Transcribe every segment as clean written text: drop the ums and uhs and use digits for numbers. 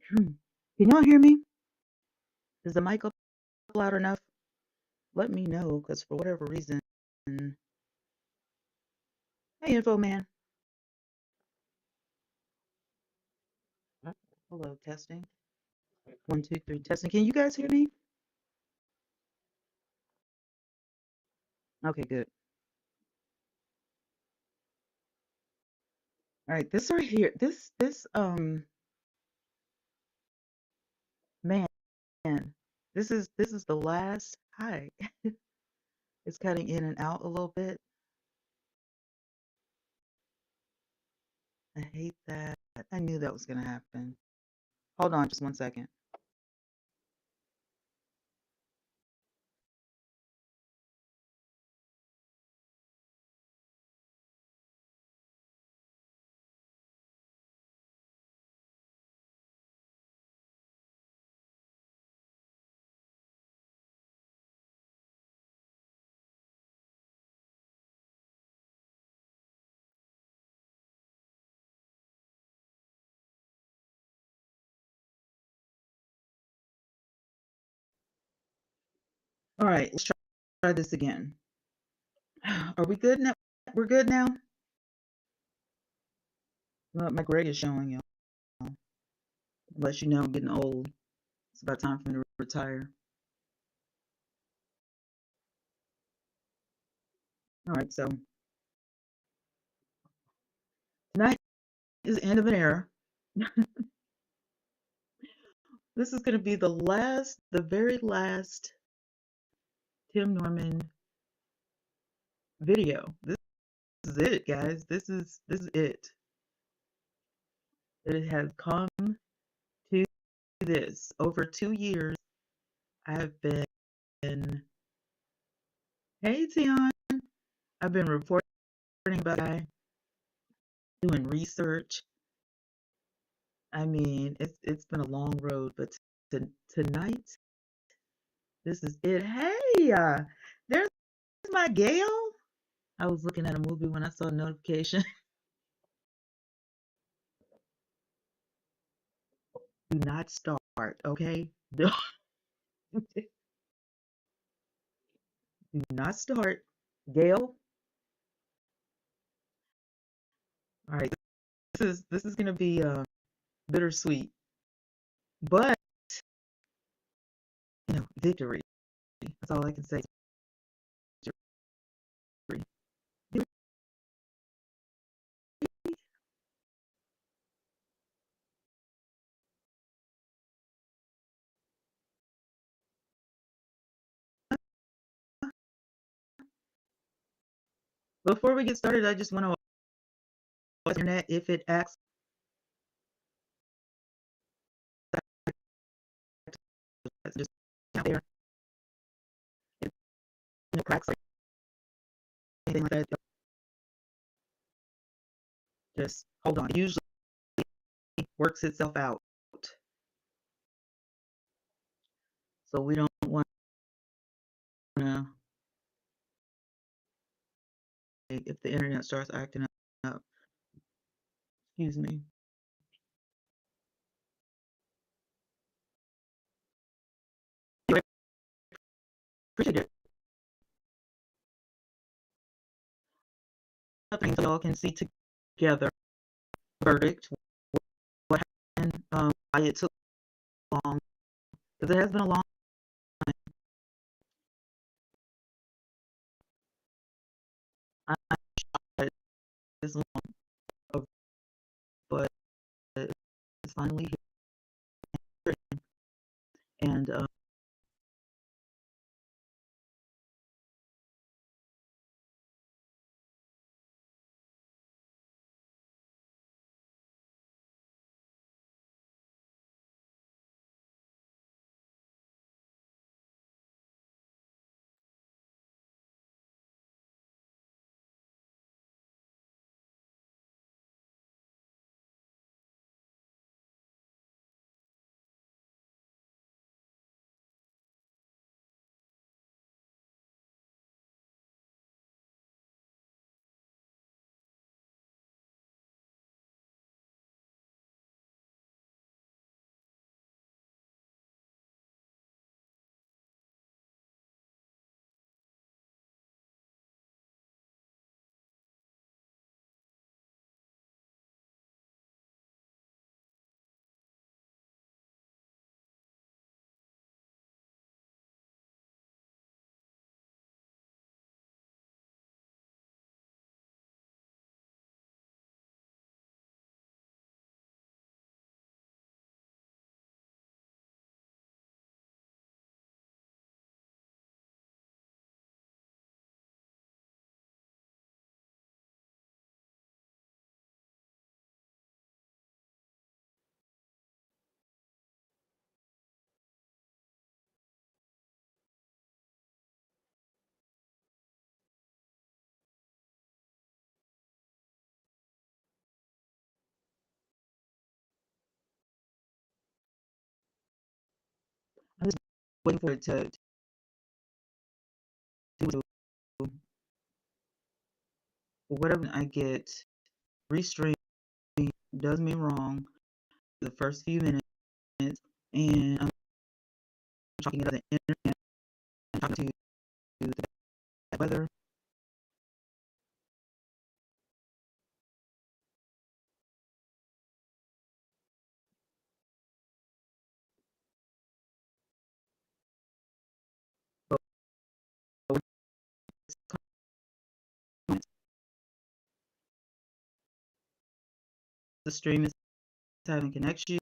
Can y'all hear me? Is the mic up loud enough? Let me know, because for whatever reason. Hey, Info Man. Hello, testing. One, two, three, testing. Can you guys hear me? Okay, good. All right, this right here, this man, this is the last. Hi. It's cutting in and out a little bit. I hate that. I knew that was gonna happen. Hold on, just one second. All right, let's try this again. Are we good now? We're good now? Well, my grade is showing you. Unless you know I'm getting old. It's about time for me to retire. All right, so tonight is the end of an era. This is going to be the very last Tim Norman video. This is it, guys. This is it. It has come to this. Over 2 years, I've been, hey Tion, I've been reporting about it, doing research. I mean, it's been a long road, but tonight, this is it. Hey, there's my Gail. I was looking at a movie when I saw a notification. Do not start, okay? Do not start. Gail, all right, this is gonna be bittersweet, but victory. That's all I can say. Victory. Before we get started, I just want to internet if it acts just out there, it, cracks or anything like that. Just hold on. It usually works itself out, so we don't want to. If the internet starts acting up, excuse me. Anyway, appreciate it. So y'all can see together verdict, what happened, why it took long, because it has been a long time. I tried this long, but it's finally here. And waiting for it to do whatever I get restream does me wrong the first few minutes, and I'm talking about the internet, I'm talking to the bad weather. The stream is having connection.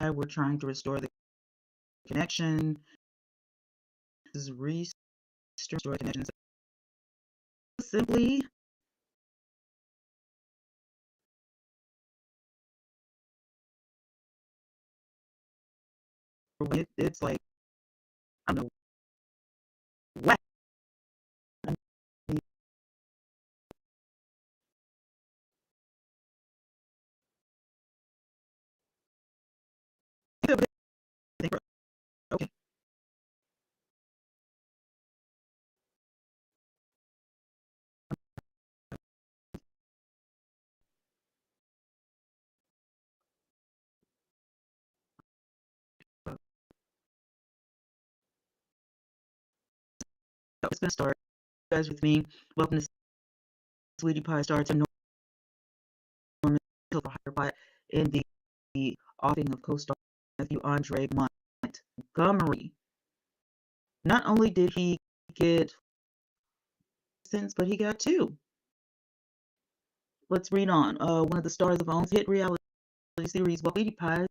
We're trying to restore the connection. This is restore connection. So simply it's like I don't know what. Okay. It's gonna start. You guys with me? Welcome to Sweetie Pie Starts and Norman for Higher Pie in the offing of co-star Matthew Andre Montgomery. Not only did he get sentence, but he got two. Let's read on. One of the stars of OWN's hit reality series, Sweetie Pie,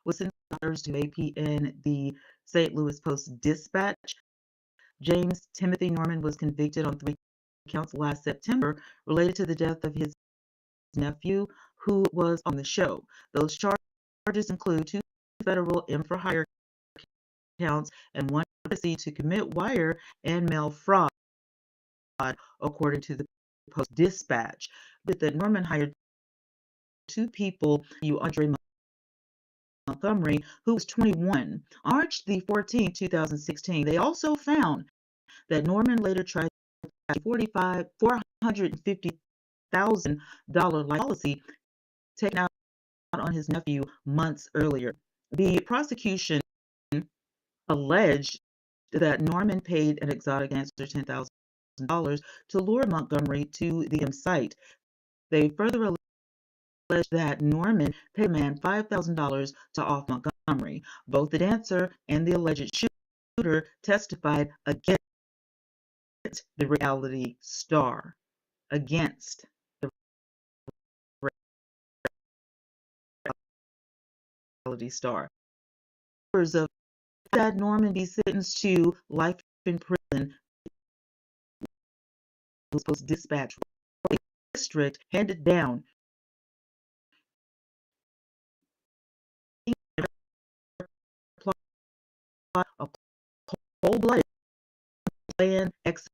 was sentenced on Thursday to AP in the St. Louis Post-Dispatch. James Timothy Norman was convicted on 3 counts last September related to the death of his nephew, who was on the show. Those charges include 2 federal infra-hire counts and 1 conspiracy to commit wire and mail fraud, according to the Post-Dispatch. But that Norman hired 2 people, Andre Montgomery, who was 21. On March the 14th, 2016, they also found that Norman later tried a $450,000 life policy taken out on his nephew months earlier. The prosecution alleged that Norman paid an exotic dancer $10,000 to lure Montgomery to the site. They further alleged that Norman paid a man $5,000 to off Montgomery. Both the dancer and the alleged shooter testified against the reality star. Against the reality star. Of that Norman be sentenced to life in prison was supposed to dispatch district handed down a cold-blooded plan execution.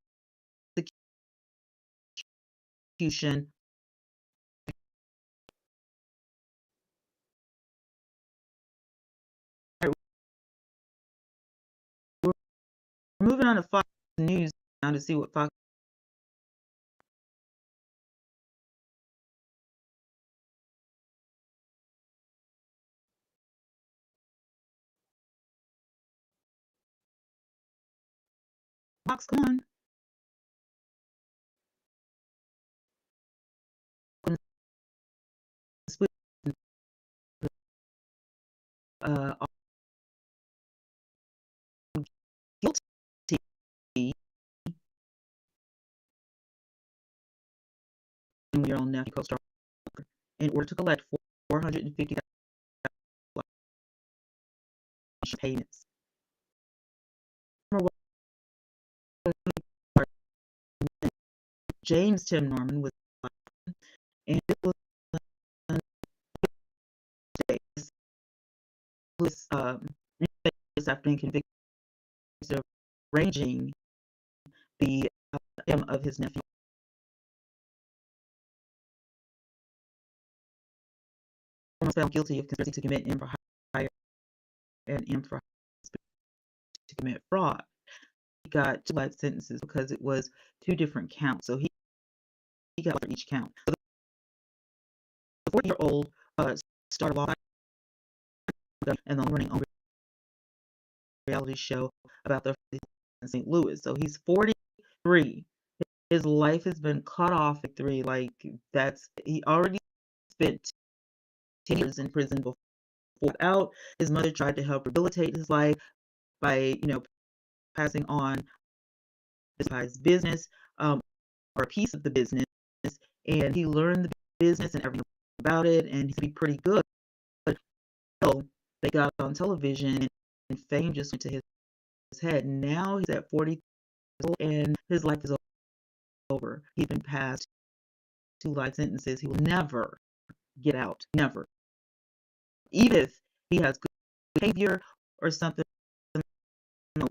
We're moving on to Fox News now to see what Fox. Fox, come on. Uh, guilty in your own nephew co-star in order to collect $450,000 payments. James Tim Norman was, and it was after being convicted of arranging the of his nephew. was found guilty of conspiracy to commit improper hire and improper to commit fraud. He got 2 life sentences because it was 2 different counts. So he got for each count. So the 40-year-old started off and then running on reality show about the in St. Louis. So he's 43. His life has been cut off at 3. Like he already spent 10 years in prison before out. His mother tried to help rehabilitate his life by, passing on his business, or a piece of the business, and he learned the business and everything about it, and he's pretty good. But so they got on television, and fame just went to his head. Now he's at 40 years old, and his life is over. He's been passed 2 life sentences. He will never get out. Never. Even if he has good behavior or something,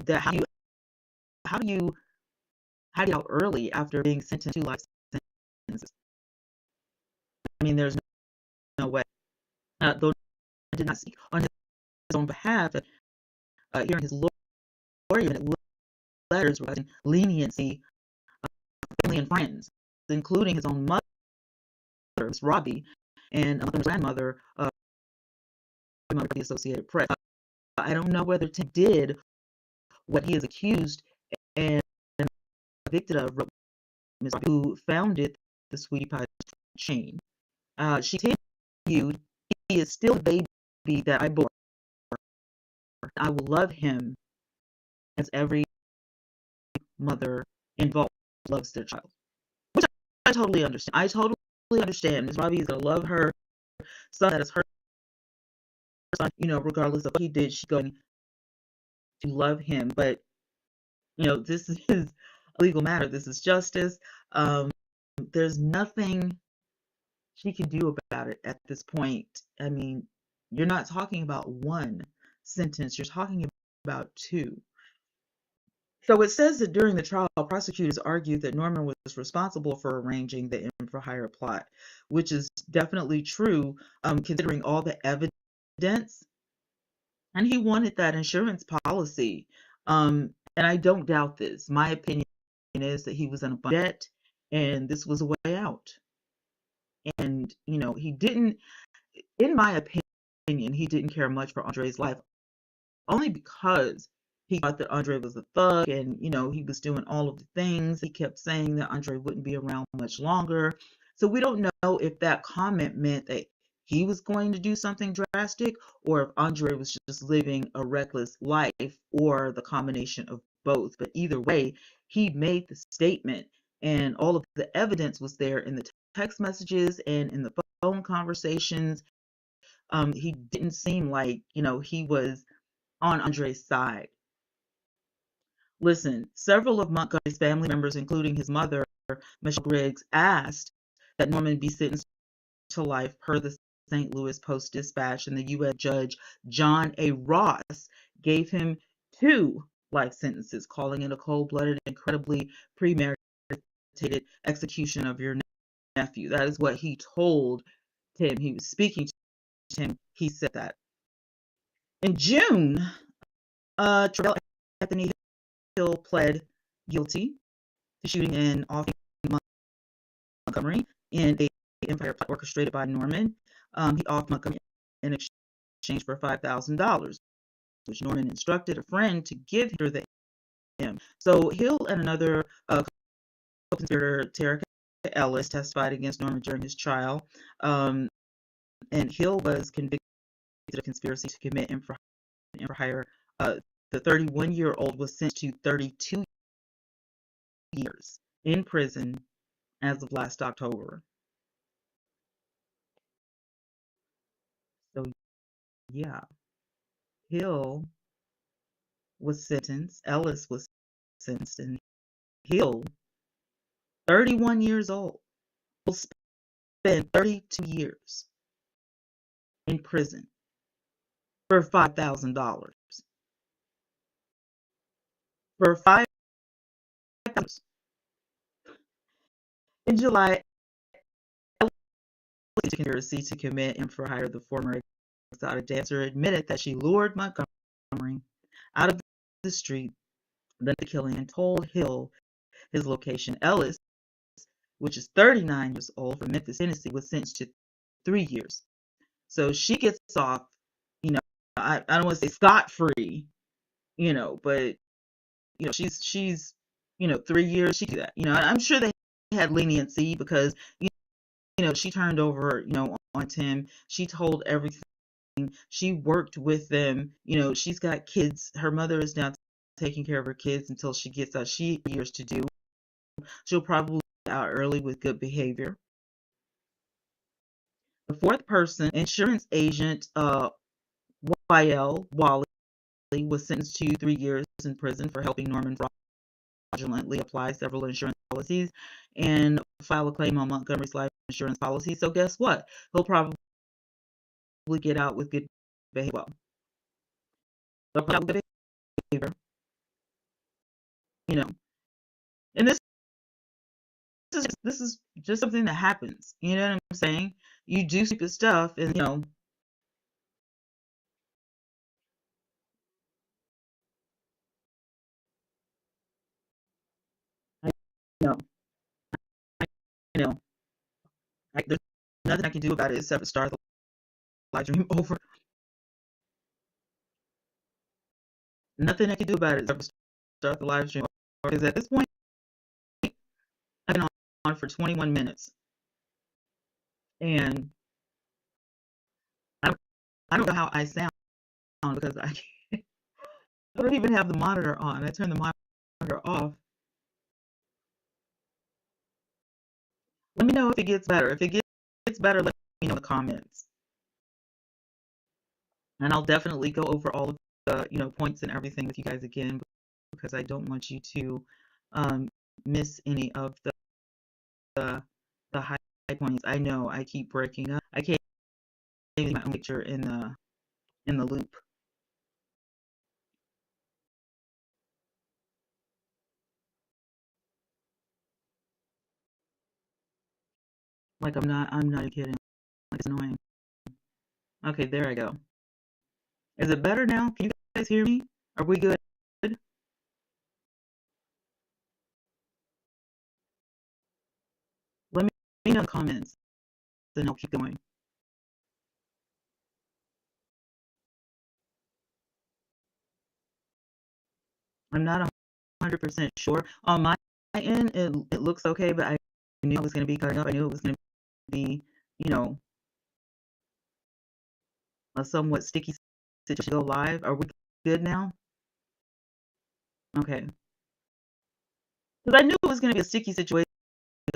that how do you get out early after being sentenced to life sentences? I mean, there's no way. Though I did not speak on his own behalf, hearing his lawyer letters regarding leniency of family and friends, including his own mother, Miss Robbie, and his grandmother, the Associated Press. I don't know whether Tim did what he is accused and convicted of. Miss Robbie, who founded the Sweetie Pie chain. She continued, "He is still a baby that I bore. I will love him as every mother involved loves their child," which I totally understand. I totally understand. Miss Robbie is gonna love her son. That is her son. Regardless of what he did, she's going to love him. But this is a legal matter. This is justice. There's nothing she can do about it at this point. I mean, you're not talking about 1 sentence. You're talking about 2. So it says that during the trial, prosecutors argued that Norman was responsible for arranging the for-hire plot, which is definitely true, considering all the evidence. And he wanted that insurance policy. And I don't doubt this. My opinion is that he was in a debt, and this was a way out. And, he didn't, in my opinion, he didn't care much for Andre's life, only because he thought that Andre was a thug and, he was doing all of the things. He kept saying that Andre wouldn't be around much longer. So we don't know if that comment meant that he was going to do something drastic or if Andre was just living a reckless life or the combination of both. But either way, he made the statement and all of the evidence was there in the text messages and in the phone conversations. He didn't seem like, he was on Andre's side. Listen, several of Montgomery's family members, including his mother, Michelle Griggs, asked that Norman be sentenced to life per the St. Louis Post-Dispatch, and the U.S. Judge John A. Ross gave him 2 life sentences, calling it a cold-blooded, incredibly premeditated execution of your nephew. That is what he told Tim. He was speaking to Tim. He said that. In June, Terrell Anthony Hill pled guilty to shooting and offing Montgomery in a empire plot orchestrated by Norman. He offed Montgomery in exchange for $5,000, which Norman instructed a friend to give him. So Hill and another co-conspirator, Tara Ellis, testified against Norman during his trial, and Hill was convicted of conspiracy to commit hire. The 31-year-old was sentenced to 32 years in prison as of last October. So yeah, Hill was sentenced, Ellis was sentenced, and Hill, 31 years old, will spend 32 years in prison for $5,000. For $5,000. In July, Ellis conspiracy to commit and for hire. The former exotic dancer admitted that she lured Montgomery out of the street, then the killing, and told Hill his location. Ellis, which is 39 years old, from Memphis, Tennessee, was sentenced to 3 years. So she gets off, you know, I don't want to say scot-free, but she's 3 years. She did that. I'm sure they had leniency because she turned over on Tim. She told everything. She worked with them. She's got kids. Her mother is now taking care of her kids until she gets out. She has years to do. She'll probably be out early with good behavior. The fourth person, insurance agent YL Wally, was sentenced to 3 years in prison for helping Norman fraudulently apply several insurance policies and file a claim on Montgomery's life insurance policy. So guess what? He'll probably get out with good behavior. Well, they'll probably get behavior, you know. And this is just something that happens. You know what I'm saying? You do stupid stuff, and I know, you know, there's nothing I can do about it except start the live stream over. Nothing I can do about it except start the live stream over. Because at this point, I've been on for 21 minutes, and I don't, I don't know how I sound because I don't even have the monitor on. I turn the monitor off. Let me know if it gets better. If it gets better, let me know in the comments. And I'll definitely go over all of the, points and everything with you guys again because I don't want you to miss any of the high points. I know I keep breaking up. I can't see my own picture in the loop. Like I'm not kidding. Like it's annoying. Okay, there I go. Is it better now? Can you guys hear me? Are we good? Let me know in the comments, then I'll keep going. I'm not 100% sure. On my end, it looks okay, but I knew it was going to be cutting up. I knew it was going to be, you know, a somewhat sticky situation to go live. Are we good now? Okay. Because I knew it was going to be a sticky situation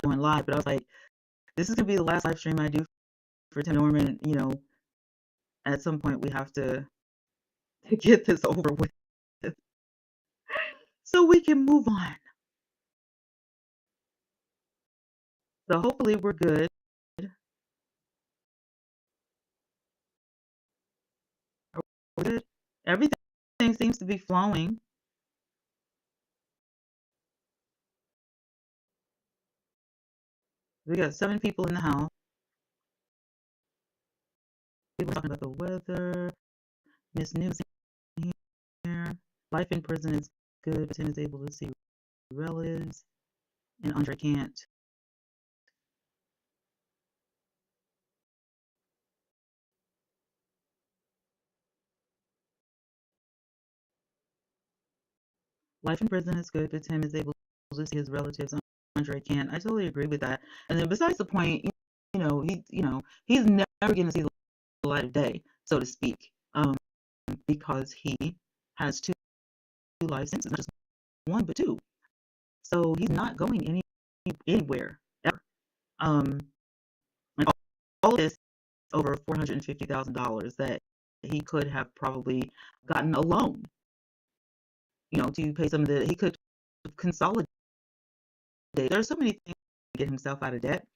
going live, but I was like, this is going to be the last live stream I do for Tim Norman. At some point we have to get this over with so we can move on. So hopefully we're good. We're good. Everything seems to be flowing. We got 7 people in the house. People talking about the weather. Miss News here. Life in prison is good, but Tim is able to see relatives, and Andre can't. Life in prison is good, but Tim is able to see his relatives. Andre can't. I totally agree with that. And then besides the point, he's never going to see the light of day, so to speak, because he has 2 life sentences, not just 1 but 2. So he's not going anywhere ever. And all of this over $450,000 that he could have probably gotten a loan, to pay some of the. He could consolidate. There's so many things to get himself out of debt.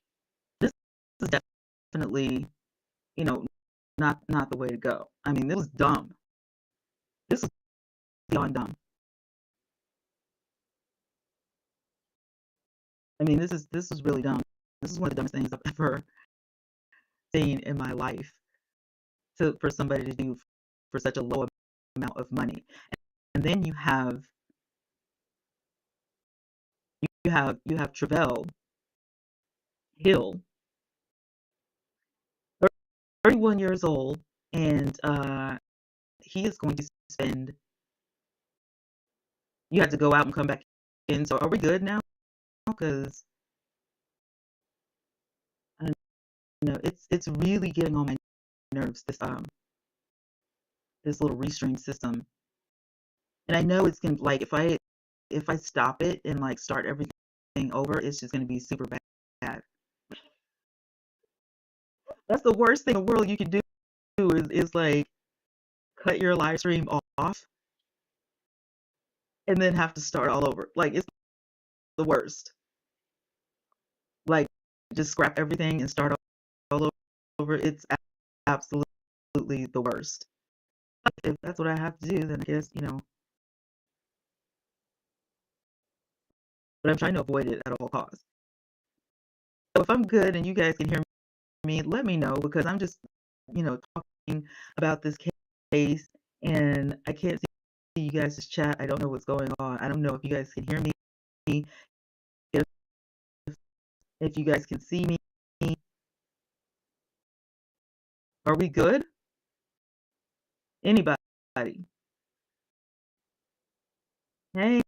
This is definitely, you know, not the way to go. I mean, this was dumb. This was beyond dumb. I mean, this is really dumb. This is one of the dumbest things I've seen in my life to for somebody to do for such a low amount of money. And then you have Travell Hill, 31 years old, and he is going to spend. You have to go out and come back in. So are we good now? Because I don't know, it's really getting on my nerves. This little restream system, and I know it's gonna like if I stop it and like start everything over, it's just gonna be super bad. That's the worst thing in the world you can do is like cut your live stream off and then have to start all over. Like it's the worst. Like just scrap everything and start all over. It's absolutely the worst. If that's what I have to do, then I guess, but I'm trying to avoid it at all costs. So if I'm good and you guys can hear me, let me know because I'm just, talking about this case and I can't see you guys' chat. I don't know what's going on. I don't know if you guys can hear me, if, if you guys can see me. Are we good? Anybody? Hey,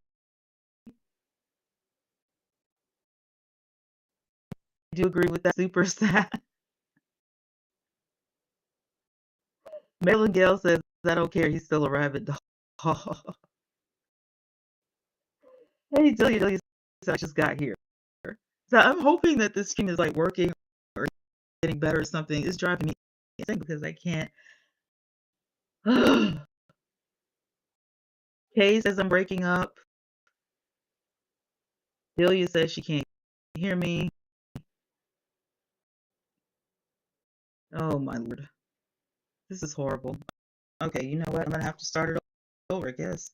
do you agree with that super sad? Marilyn Gale says, I don't care. He's still arrived at the hall. Hey, Delia said, I just got here. So I'm hoping that this stream is like working or getting better or something. It's driving me insane because I can't. Kay says I'm breaking up. Delia says she can't hear me. Oh my lord. This is horrible. Okay, you know what? I'm gonna have to start it over, I guess.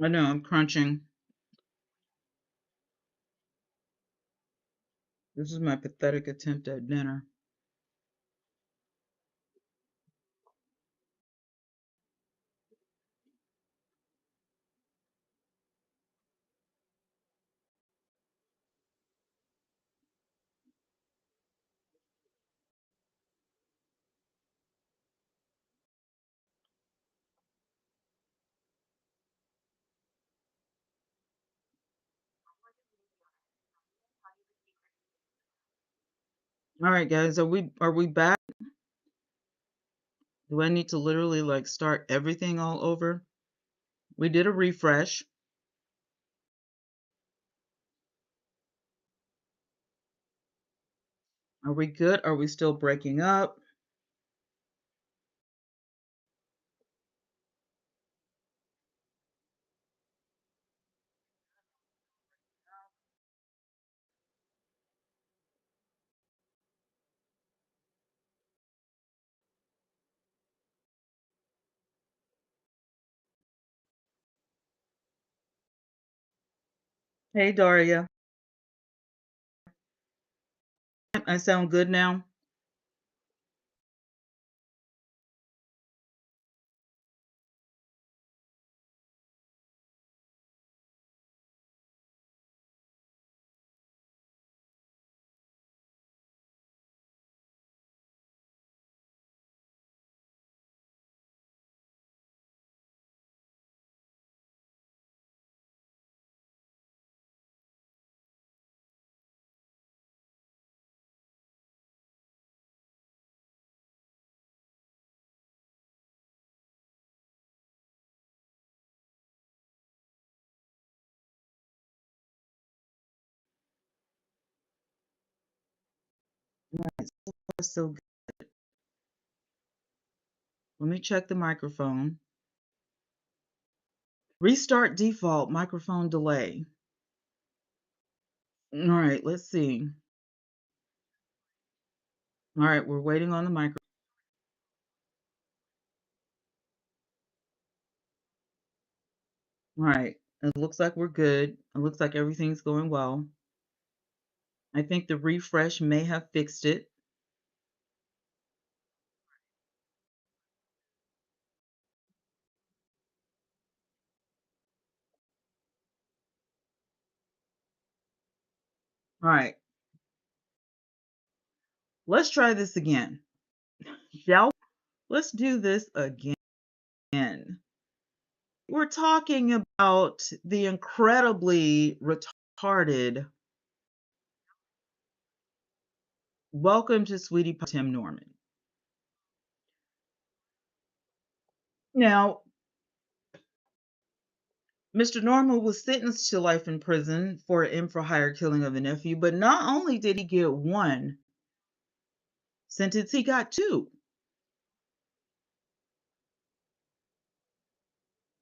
I know I'm crunching. This is my pathetic attempt at dinner. All right, guys, are we back? Do I need to literally like start everything all over? We did a refresh. Are we good? Are we still breaking up? Hey, Daria. I sound good now? Right, so good. Let me check the microphone. Restart default microphone delay. All right, let's see. All right, we're waiting on the microphone. All right, it looks like we're good. It looks like everything's going well. I think the refresh may have fixed it. All right, let's try this again. Shall Let's do this again. We're talking about the incredibly retarded Welcome to Sweetie Pie Tim Norman. Now, Mr. Norman was sentenced to life in prison for an for hire killing of a nephew, but not only did he get one sentence, he got two.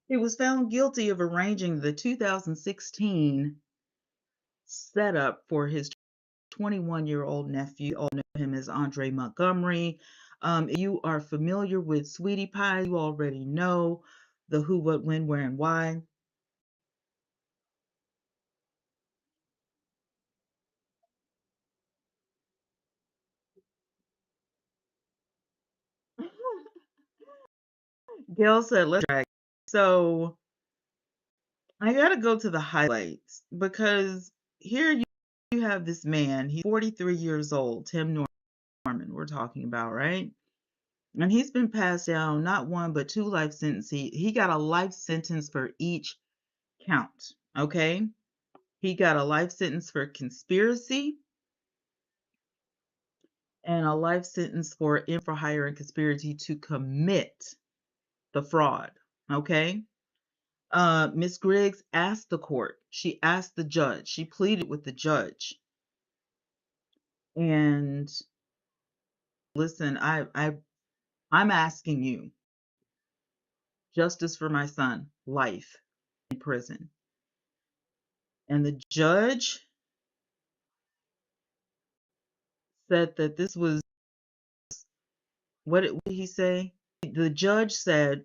He was found guilty of arranging the 2016 setup for his 21-year-old nephew. You all know him as Andre Montgomery. If you are familiar with Sweetie Pie, you already know the who, what, when, where, and why. Gail said, let's drag. So I got to go to the highlights because here you have this man. He's 43 years old, Tim Norman, we're talking about, right? And he's been passed down not one, but two life sentences. He got a life sentence for each count, okay? He got a life sentence for conspiracy and a life sentence for for hire and conspiracy to commit the fraud, okay? Miss Griggs asked the court, she asked the judge, she pleaded with the judge. And listen, I'm asking you, justice for my son, life in prison. And the judge said that this was, what did he say? The judge said,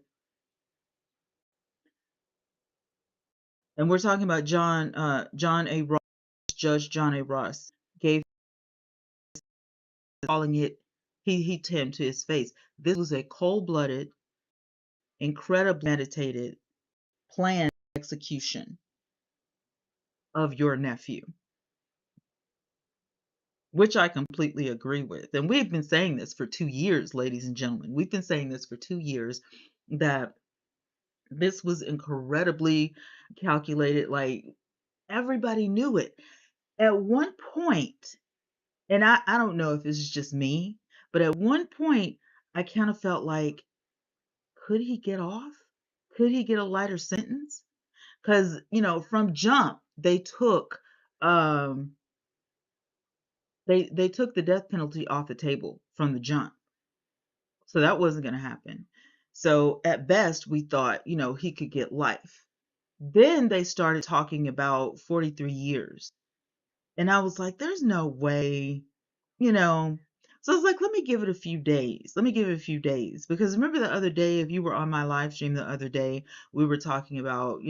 and we're talking about John A. Ross, Judge John A. Ross gave, calling it, he him to his face. This was a cold-blooded, incredibly meditated, planned execution of your nephew, which I completely agree with. And we've been saying this for 2 years, ladies and gentlemen. We've been saying this for 2 years, that this was incredibly calculated. Like, everybody knew it. At one point, And I don't know if this is just me, but at one point I kind of felt like, could he get off? Could he get a lighter sentence? Because, from jump, um they took the death penalty off the table from the jump. So that wasn't going to happen. So at best, we thought, he could get life. Then they started talking about 43 years. And I was like, there's no way, you know. So I was like, let me give it a few days. Let me give it a few days. Because remember the other day, if you were on my live stream the other day, we were talking about,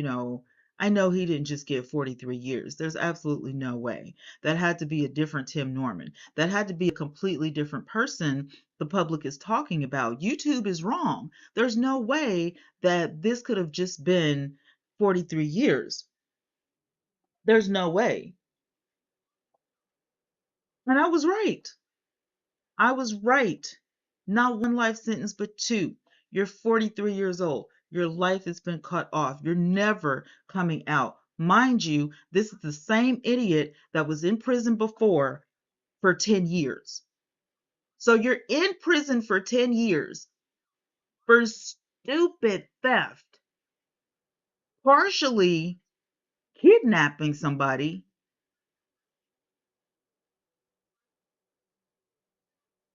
I know he didn't just get 43 years. There's absolutely no way. That had to be a different Tim Norman. That had to be a completely different person the public is talking about. YouTube is wrong. There's no way that this could have just been 43 years. There's no way. And I was right. I was right. Not one life sentence, but two. You're 43 years old. Your life has been cut off. You're never coming out. Mind you, this is the same idiot that was in prison before for 10 years. So you're in prison for 10 years for stupid theft, partially kidnapping somebody.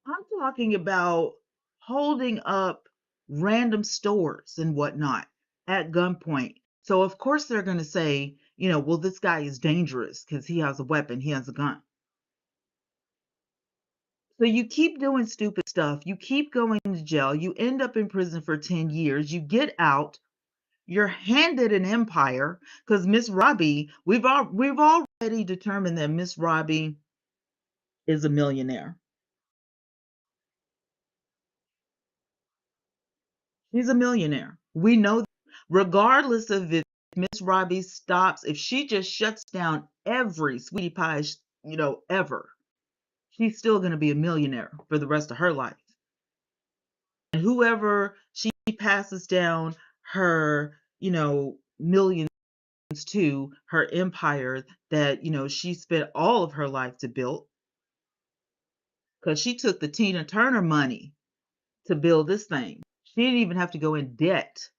I'm talking about holding up random stores and whatnot at gunpoint. So of course they're going to say, well, this guy is dangerous because he has a weapon, he has a gun. So you keep doing stupid stuff. You keep going to jail. You end up in prison for 10 years. You get out. You're handed an empire because Miss Robbie, we've already determined that Miss Robbie is a millionaire. She's a millionaire. We know, regardless of if Miss Robbie stops, if she just shuts down every sweetie pie, ever, she's still going to be a millionaire for the rest of her life. And whoever she passes down her, millions to, her empire that, she spent all of her life to build, because she took the Tina Turner money to build this thing. She didn't even have to go in debt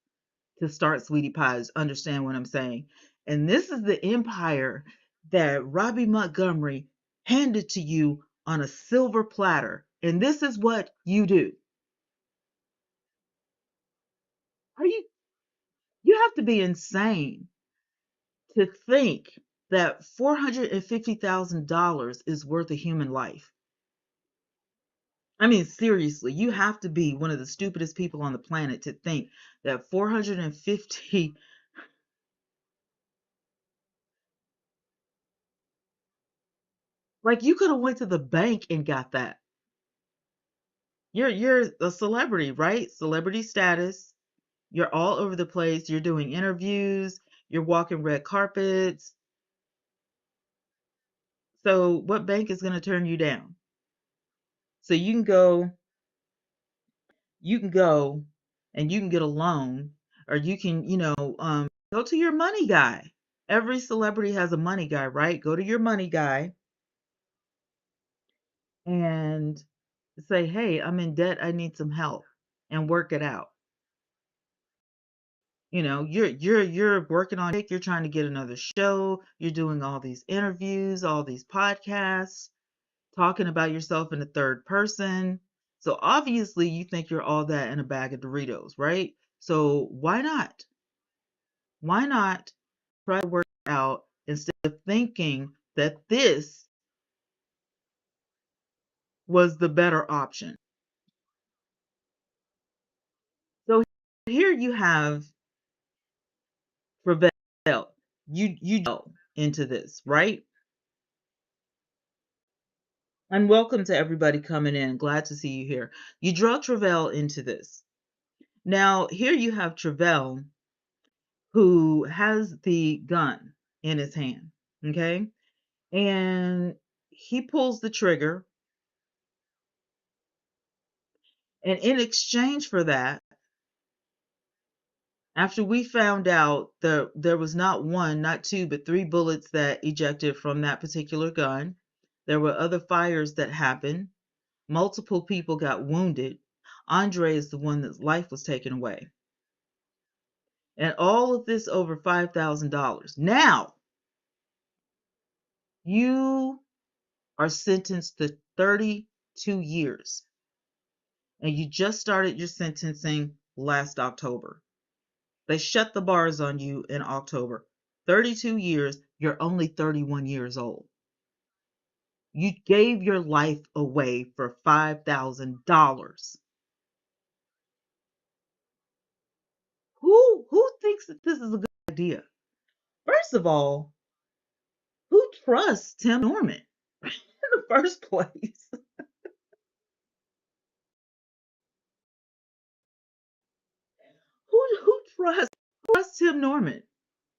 to start Sweetie Pies. Understand what I'm saying? And this is the empire that Robbie Montgomery handed to you on a silver platter. And this is what you do. Are you have to be insane to think that $450,000 is worth a human life. I mean, seriously, you have to be one of the stupidest people on the planet to think that 450, like, you could have went to the bank and got that. You're a celebrity, right? Celebrity status. You're all over the place. You're doing interviews. You're walking red carpets. So what bank is going to turn you down? So you can go and you can get a loan, or you can, go to your money guy. Every celebrity has a money guy, right? Go to your money guy and say, "Hey, I'm in debt. I need some help," and work it out. You're working on it, you're trying to get another show, you're doing all these interviews, all these podcasts, talking about yourself in the third person. So obviously you think you're all that in a bag of Doritos, right? So why not? Why not try to work it out instead of thinking that this was the better option? So here you have Ravel. You go into this, right? And welcome to everybody coming in. Glad to see you here. You drug Travell into this. Now, here you have Travell who has the gun in his hand, okay? And he pulls the trigger. And in exchange for that, after we found out that there was not one, not two, but three bullets that ejected from that particular gun, There were other fires that happened. Multiple people got wounded. Andre is the one that's life was taken away. And all of this over $5,000. Now, you are sentenced to 32 years. And you just started your sentencing last October. They shut the bars on you in October. 32 years, you're only 31 years old. You gave your life away for $5,000. Who thinks that this is a good idea? First of all, who trusts Tim Norman in the first place? Who trusts Tim Norman?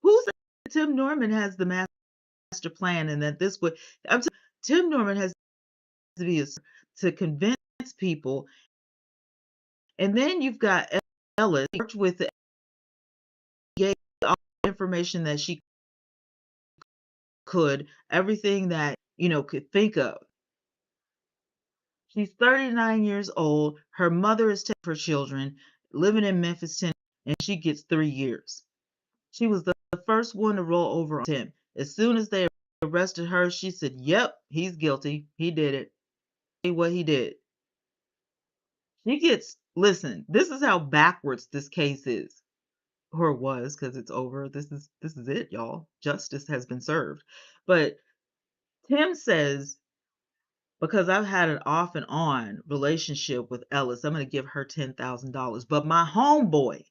Who said Tim Norman has the master plan and that this would Tim Norman has to be to convince people. And then you've got Ellis worked with the gave all the information that she could, everything that could think of. She's 39 years old. Her mother is taking her children, living in Memphis, Tennessee, and she gets 3 years. She was the first one to roll over on him. As soon as they arrested her, she said, "Yep, he's guilty. He did it. What he did." She gets, listen, this is how backwards this case is. Or was, because it's over. This is it, y'all. Justice has been served. But Tim says, because I've had an off and on relationship with Ellis, I'm going to give her $10,000. But my homeboy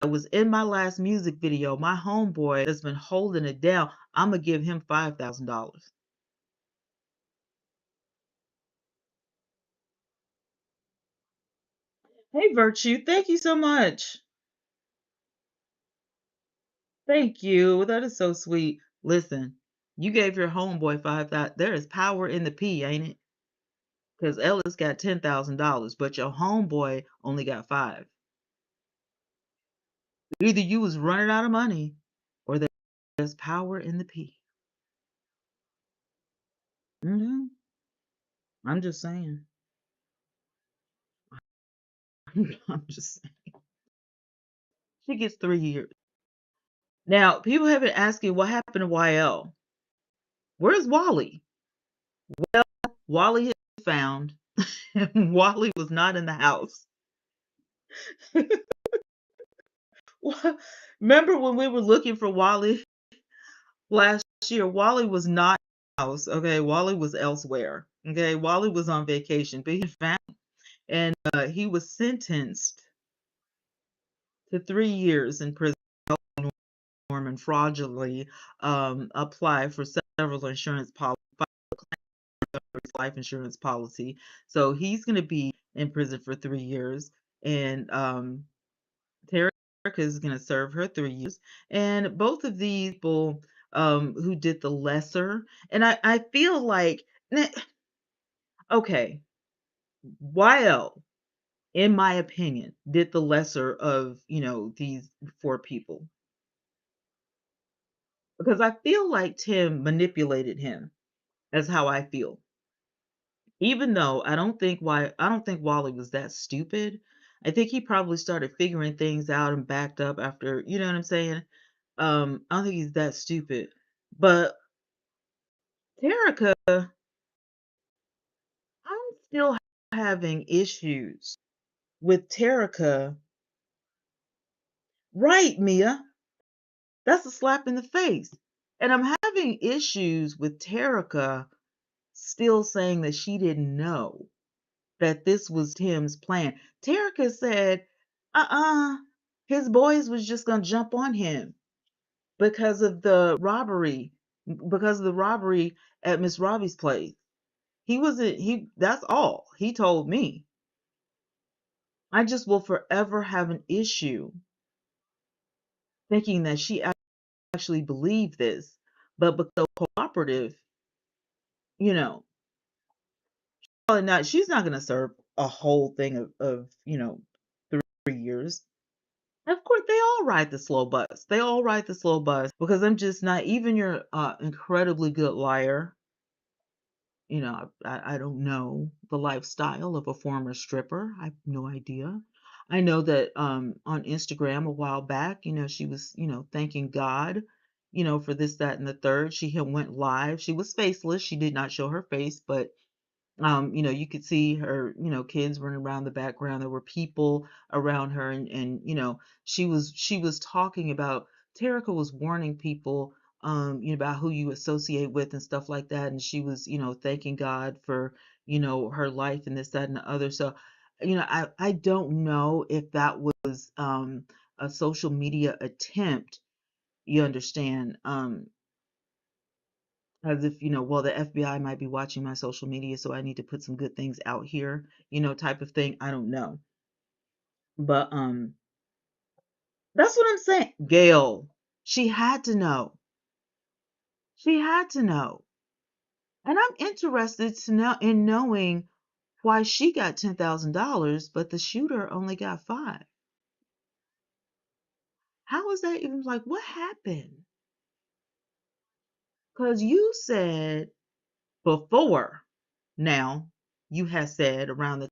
that was in my last music video, my homeboy that's been holding it down, I'm going to give him $5,000. Hey, Virtue, thank you so much. Thank you. That is so sweet. Listen, you gave your homeboy 5,000. There is power in the P, ain't it? Because Ellis got $10,000, but your homeboy only got five. Either you was running out of money, or there's power in the P. Hmm. I'm just saying. I'm just saying. She gets 3 years. Now, people have been asking what happened to YL. Where's Wally? Wally is found, and Wally was not in the house. Remember when we were looking for Wally last year? Wally was not in the house. Okay, Wally was elsewhere. Okay, Wally was on vacation, but he found, and he was sentenced to 3 years in prison. Norman fraudulently apply for several insurance policies, life insurance policy. So he's going to be in prison for 3 years, and Terica is going to serve her 3 years. And both of these people who did the lesser, and I feel like, okay, YL, in my opinion, did the lesser of these four people, because I feel like Tim manipulated him. That's how I feel. Even though I don't think Wally was that stupid. I think he probably started figuring things out and backed up after, you know what I'm saying? I don't think he's that stupid. But Terica, I'm still having issues with Terica. Right, Mia. That's a slap in the face. And I'm having issues with Terica still saying that she didn't know that this was Tim's plan. Terica said, uh-uh, his boys was just gonna jump on him because of the robbery, at Miss Robbie's place. He wasn't, that's all he told me. I just will forever have an issue thinking that she actually believed this, but because so cooperative, you know, probably not, she's not gonna serve a whole thing of 3 years. Of course, they all ride the slow bus. They all ride the slow bus because I'm just not even your incredibly good liar. I don't know the lifestyle of a former stripper. I have no idea. I know that on Instagram a while back, she was, thanking God, for this, that, and the third. She had went live. She was faceless. She did not show her face, but you could see her, kids running around the background. There were people around her, and she was talking about Terica was warning people, about who you associate with and stuff like that. And she was, thanking God for, her life and this, that, and the other. So, I don't know if that was a social media attempt, you understand, as if, well, the FBI might be watching my social media, so I need to put some good things out here, type of thing. I don't know. But that's what I'm saying. Gail, she had to know. She had to know. And I'm interested to know in knowing why she got $10,000, but the shooter only got five. How is that even like what happened? Because you said before now, you had said around the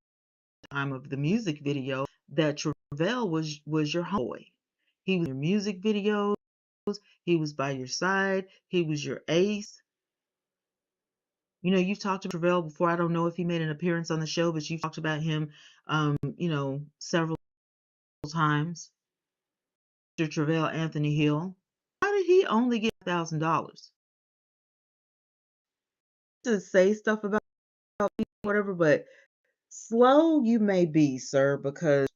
time of the music video that Travell was your homeboy. He was in your music videos. He was by your side. He was your ace. You've talked to Travell before. I don't know if he made an appearance on the show, but you've talked about him, several times. Mr. Travell Anthony Hill. How did he only get $1,000? To say stuff about people, whatever, but slow you may be, sir, because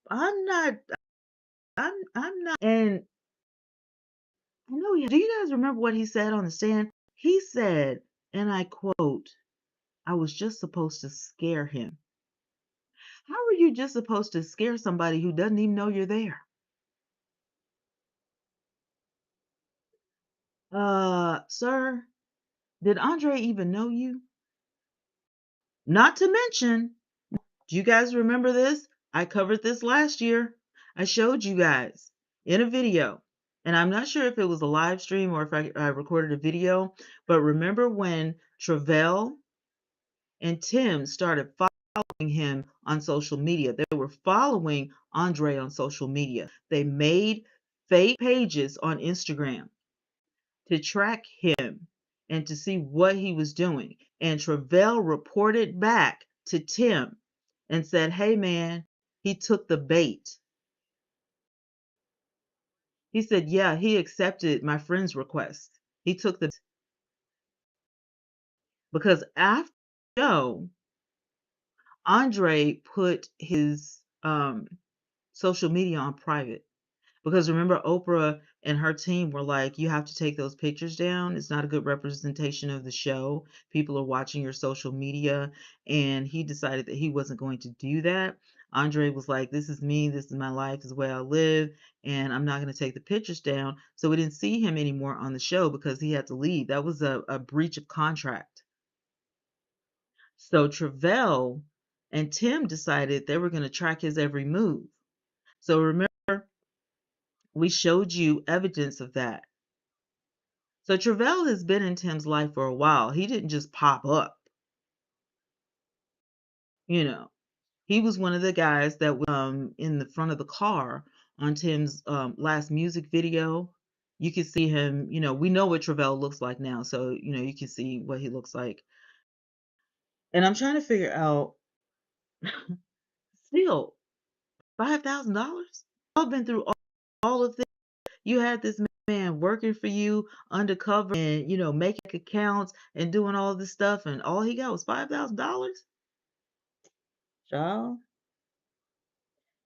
I'm not. I'm not. And I know do you guys remember what he said on the stand? He said, and I quote, I was just supposed to scare him. How are you just supposed to scare somebody who doesn't even know you're there? Sir, did Andre even know you? Not to mention, do you guys remember this? I covered this last year. I showed you guys in a video, and I'm not sure if it was a live stream or if I recorded a video, but remember when Travell and Tim started following him on social media. They were following Andre on social media. They made fake pages on Instagram to track him and to see what he was doing. And Travell reported back to Tim and said, hey man, he took the bait. He said, yeah, he accepted my friend's request. He took the because after the show, Andre put his social media on private. Because remember, Oprah and her team were like, you have to take those pictures down. It's not a good representation of the show. People are watching your social media. And he decided that he wasn't going to do that. Andre was like, this is me. This is my life. This is the way I live. And I'm not going to take the pictures down. So we didn't see him anymore on the show because he had to leave. That was a breach of contract. So Travell and Tim decided they were going to track his every move. So remember, we showed you evidence of that. So Travell has been in Tim's life for a while. He didn't just pop up, you know. He was one of the guys that was in the front of the car on Tim's last music video. You can see him, we know what Travell looks like now, so you can see what he looks like. And I'm trying to figure out still $5,000? I've been through all of this. You had this man working for you undercover and making accounts and doing all this stuff, and all he got was $5,000. Child,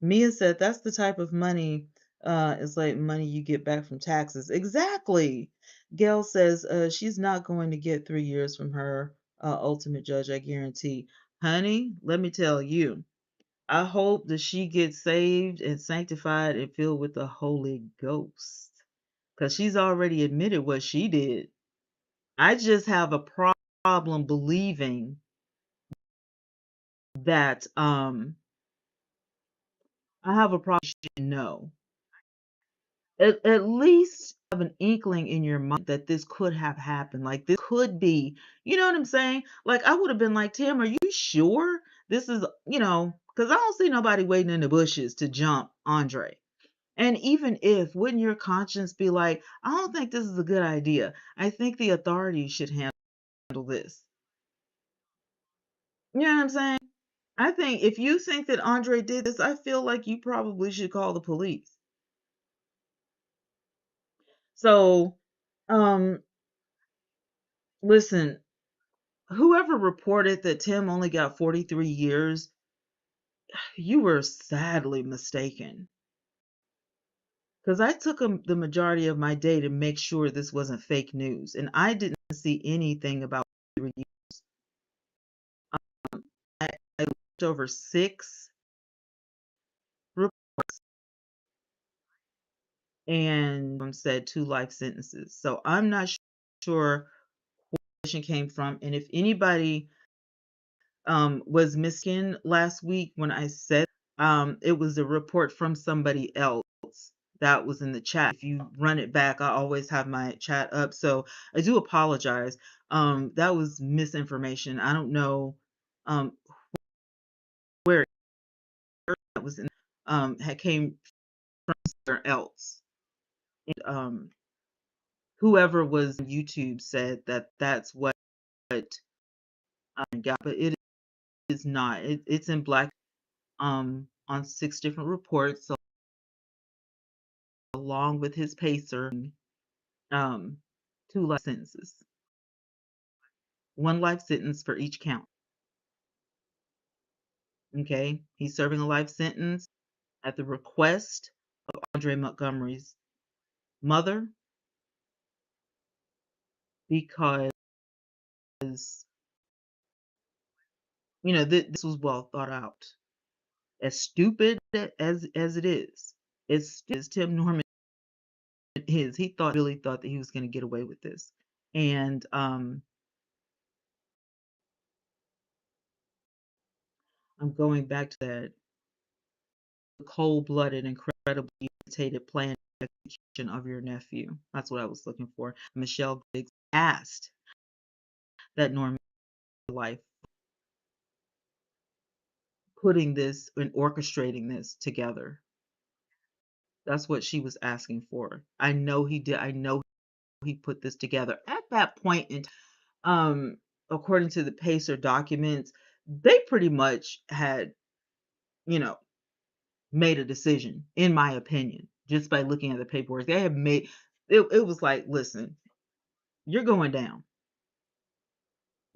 Mia said that's the type of money. It's like money you get back from taxes. Exactly. Gail says she's not going to get 3 years from her ultimate judge. I guarantee, honey. Let me tell you. I hope that she gets saved and sanctified and filled with the Holy Ghost. Because she's already admitted what she did. I just have a problem believing that I have a problem she didn't know. at least have an inkling in your mind that this could have happened. Like this could be, you know what I'm saying? Like I would have been like, Tim, are you sure this is, because I don't see nobody waiting in the bushes to jump Andre. And even if, wouldn't your conscience be like, I don't think this is a good idea. I think the authorities should handle this. You know what I'm saying? I think if you think that Andre did this, I feel like you probably should call the police. So, um, listen, whoever reported that Tim only got 43 years, you were sadly mistaken. Because I took the majority of my day to make sure this wasn't fake news, and I didn't see anything about 3 years. I looked over six reports and said 2 life sentences. So I'm not sure where the information came from, and if anybody was missing last week when I said it was a report from somebody else that was in the chat. If you run it back, I always have my chat up. So I do apologize. That was misinformation. I don't know um, where it was in, had came from somewhere else. And, whoever was on YouTube said that that's what I got, but it is not. It's in black on 6 different reports. So along with his pacer, um, 2 life sentences, 1 life sentence for each count. Okay, he's serving a life sentence at the request of Andre Montgomery's mother because this was well thought out. As stupid as it is, as Tim Norman is, he really thought that he was going to get away with this, and I'm going back to that cold-blooded, incredibly premeditated plan execution of your nephew. That's what I was looking for. Michelle Biggs asked that Norman life, putting this and orchestrating this together. That's what she was asking for. I know he did. I know he put this together. At that point in according to the Pacer documents, they pretty much had, you know, made a decision, in my opinion, just by looking at the paperwork. They had made it was like, listen, you're going down.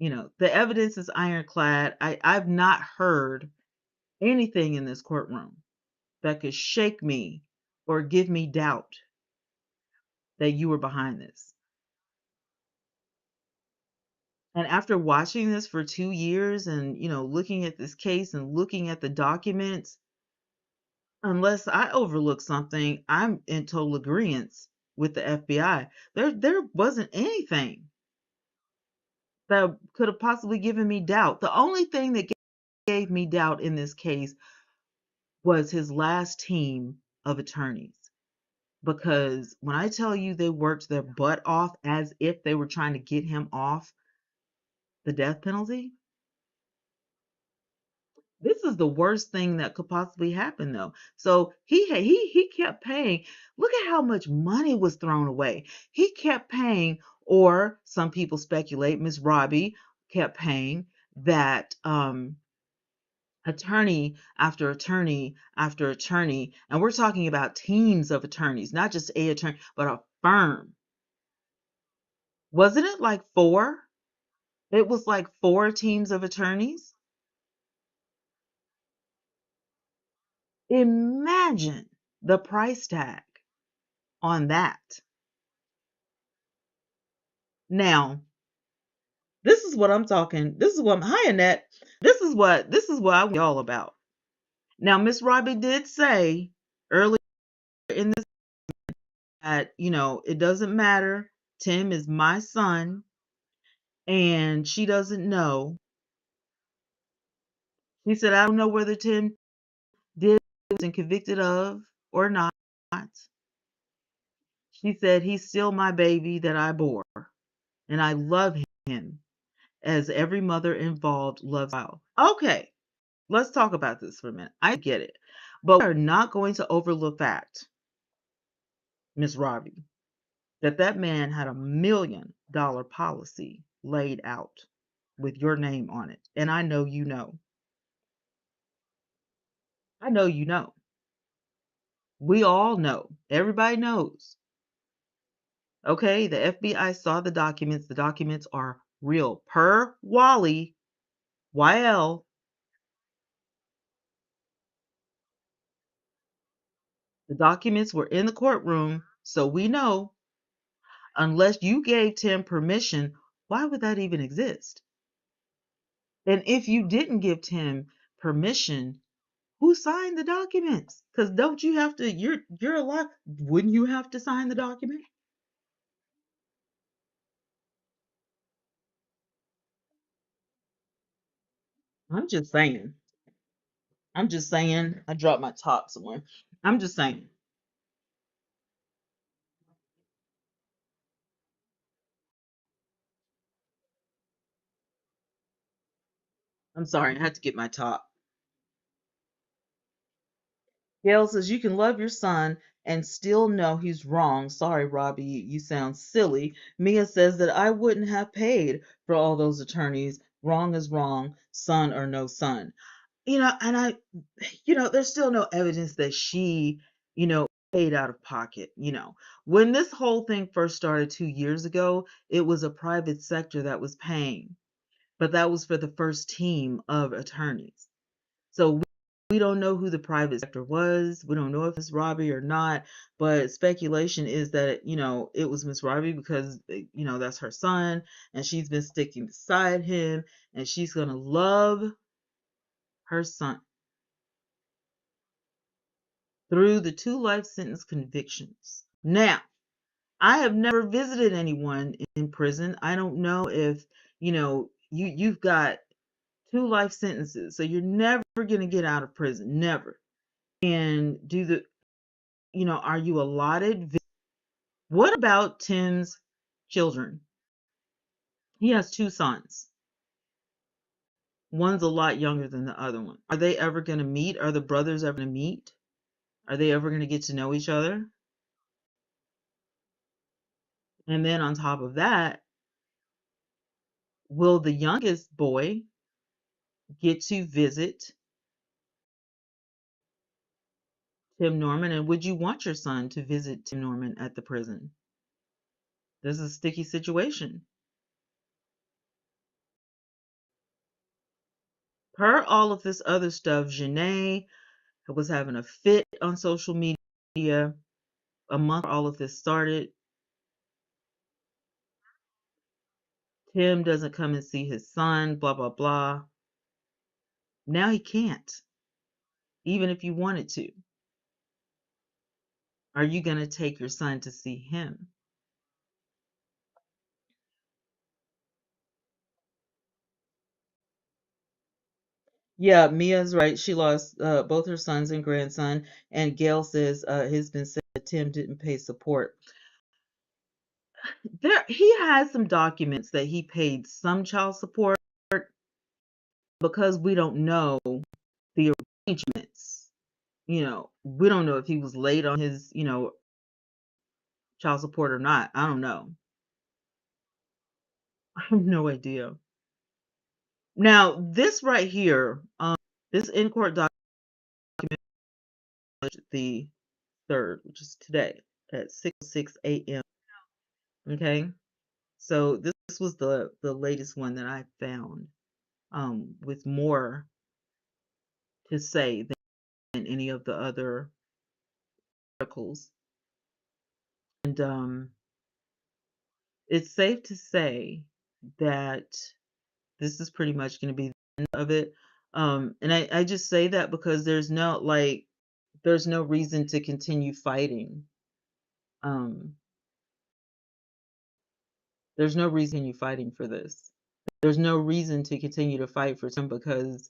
The evidence is ironclad. I've not heard anything in this courtroom that could shake me or give me doubt that you were behind this. And after watching this for 2 years and, looking at this case and looking at the documents, unless I overlook something, I'm in total agreement with the FBI. There wasn't anything that could have possibly given me doubt. The only thing that gave me doubt in this case was his last team of attorneys. Because when I tell you they worked their butt off as if they were trying to get him off the death penalty, this is the worst thing that could possibly happen, though. So he kept paying. Look at how much money was thrown away. He kept paying, or some people speculate Miss Robbie kept paying that attorney after attorney after attorney, and we're talking about teams of attorneys, not just a attorney, but a firm. Wasn't it like four? It was like four teams of attorneys. Imagine the price tag on that. Now, this is what I'm talking. This is what I'm hi Annette. This is what I want y'all about. Now, Miss Robbie did say earlier in this that, it doesn't matter. Tim is my son, and she doesn't know. He said, I don't know whether Tim did and convicted of or not. She said, he's still my baby that I bore, and I love him as every mother involved loves a child. Okay, let's talk about this for a minute. I get it. But we are not going to overlook the fact, Miss Robbie, that that man had $1 million policy laid out with your name on it. And I know you know. I know you know. We all know. Everybody knows. Okay, the FBI saw the documents. The documents are real. Per Wally, YL, the documents were in the courtroom, so we know unless you gave Tim permission, why would that even exist? And if you didn't give Tim permission, who signed the documents? Because don't you have to? You're alive. Wouldn't you have to sign the document? I'm just saying. I'm just saying. I dropped my top somewhere. I'm just saying. I'm sorry. I had to get my top. Gail says you can love your son and still know he's wrong. Sorry, Robbie, you sound silly. Mia says that I wouldn't have paid for all those attorneys. Wrong is wrong, son or no son. And there's still no evidence that she, paid out of pocket. When this whole thing first started 2 years ago, it was a private sector that was paying, but that was for the first team of attorneys. So we don't know who the private sector was. We don't know if it's Robbie or not, but speculation is that, it was Miss Robbie because, that's her son and she's been sticking beside him and she's going to love her son through the two life sentence convictions. Now, I have never visited anyone in prison. I don't know if, you've got two life sentences, so you're never going to get out of prison, never. And are you allotted? What about Tim's children? He has two sons. One's a lot younger than the other one. Are they ever going to meet? Are the brothers ever going to meet? Are they ever going to get to know each other? And then on top of that, will the youngest boy get to visit Tim Norman? And would you want your son to visit Tim Norman at the prison? This is a sticky situation. Per all of this other stuff, Janae was having a fit on social media a month before all of this started. Tim doesn't come and see his son, blah, blah, blah. Now he can't, even if you wanted to. Are you going to take your son to see him? Yeah, Mia's right. She lost both her sons and grandson. And Gail says has been said that Tim didn't pay support. He has some documents that he paid some child support because we don't know the arrangements. We don't know if he was late on his, child support or not. I don't know. I have no idea. Now, this right here, this in court document, the third, which is today at 6:06 a.m. Okay, so this was the latest one that I found, with more to say than any of the other articles, and it's safe to say that this is pretty much going to be the end of it. And I just say that because there's no reason to continue fighting. Um, there's no reason you fighting for this. There's no reason to continue to fight for Tim because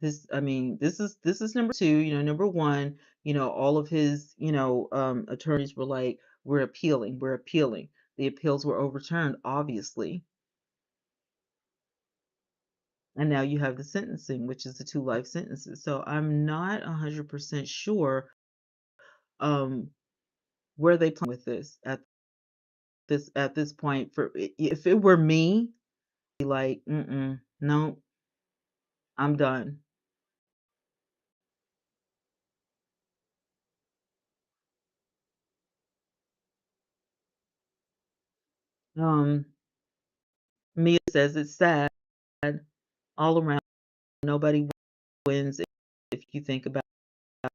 this is number two. Number one, all of his, attorneys were like, we're appealing, we're appealing. The appeals were overturned, obviously. And now you have the sentencing, which is the 2 life sentences. So I'm not 100% sure um, where they plan with this at this point. For if it were me, I'd be like, no, I'm done. Um, Mia says it's sad all around. Nobody wins if you think about it.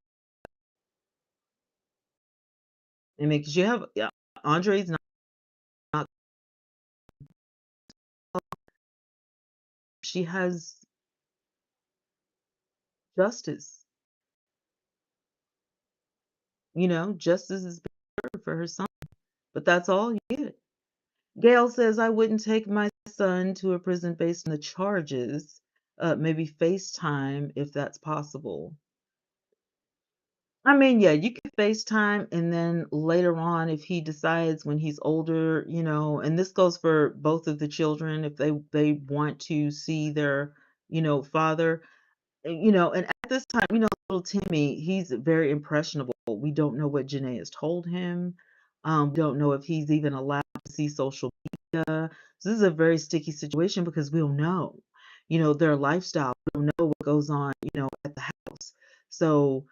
I mean, because you have Andre's not. She has justice. Justice is better for her son, but that's all you get. Gail says, I wouldn't take my son to a prison based on the charges. Maybe FaceTime if that's possible. I mean, yeah, you can FaceTime, and then later on, if he decides when he's older, and this goes for both of the children, if they want to see their, father, and at this time, little Timmy, he's very impressionable. We don't know what Janae has told him. We don't know if he's even allowed to see social media. So this is a very sticky situation because we don't know, their lifestyle. We don't know what goes on, at the house. So,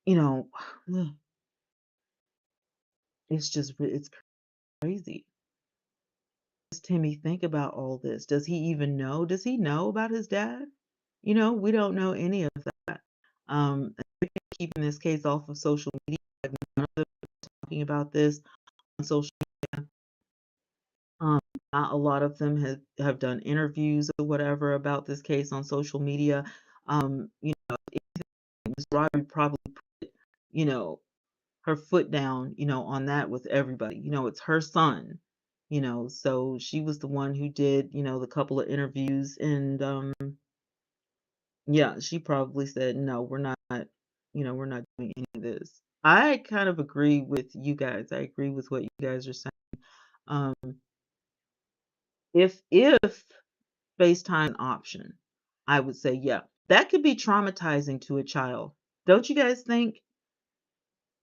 you know, it's crazy. Does Timmy think about all this? Does he even know? Does he know about his dad? We don't know any of that. Keeping this case off of social media. Like, none of them are talking about this on social media. Not a lot of them have done interviews or whatever about this case on social media. If it was Robbie probably put, you know, her foot down, on that with everybody. It's her son, so she was the one who did, the couple of interviews, and yeah, she probably said, no, we're not doing any of this. I kind of agree with you guys. I agree with what you guys are saying. Um, if FaceTime an option, I would say, yeah, that could be traumatizing to a child. Don't you guys think?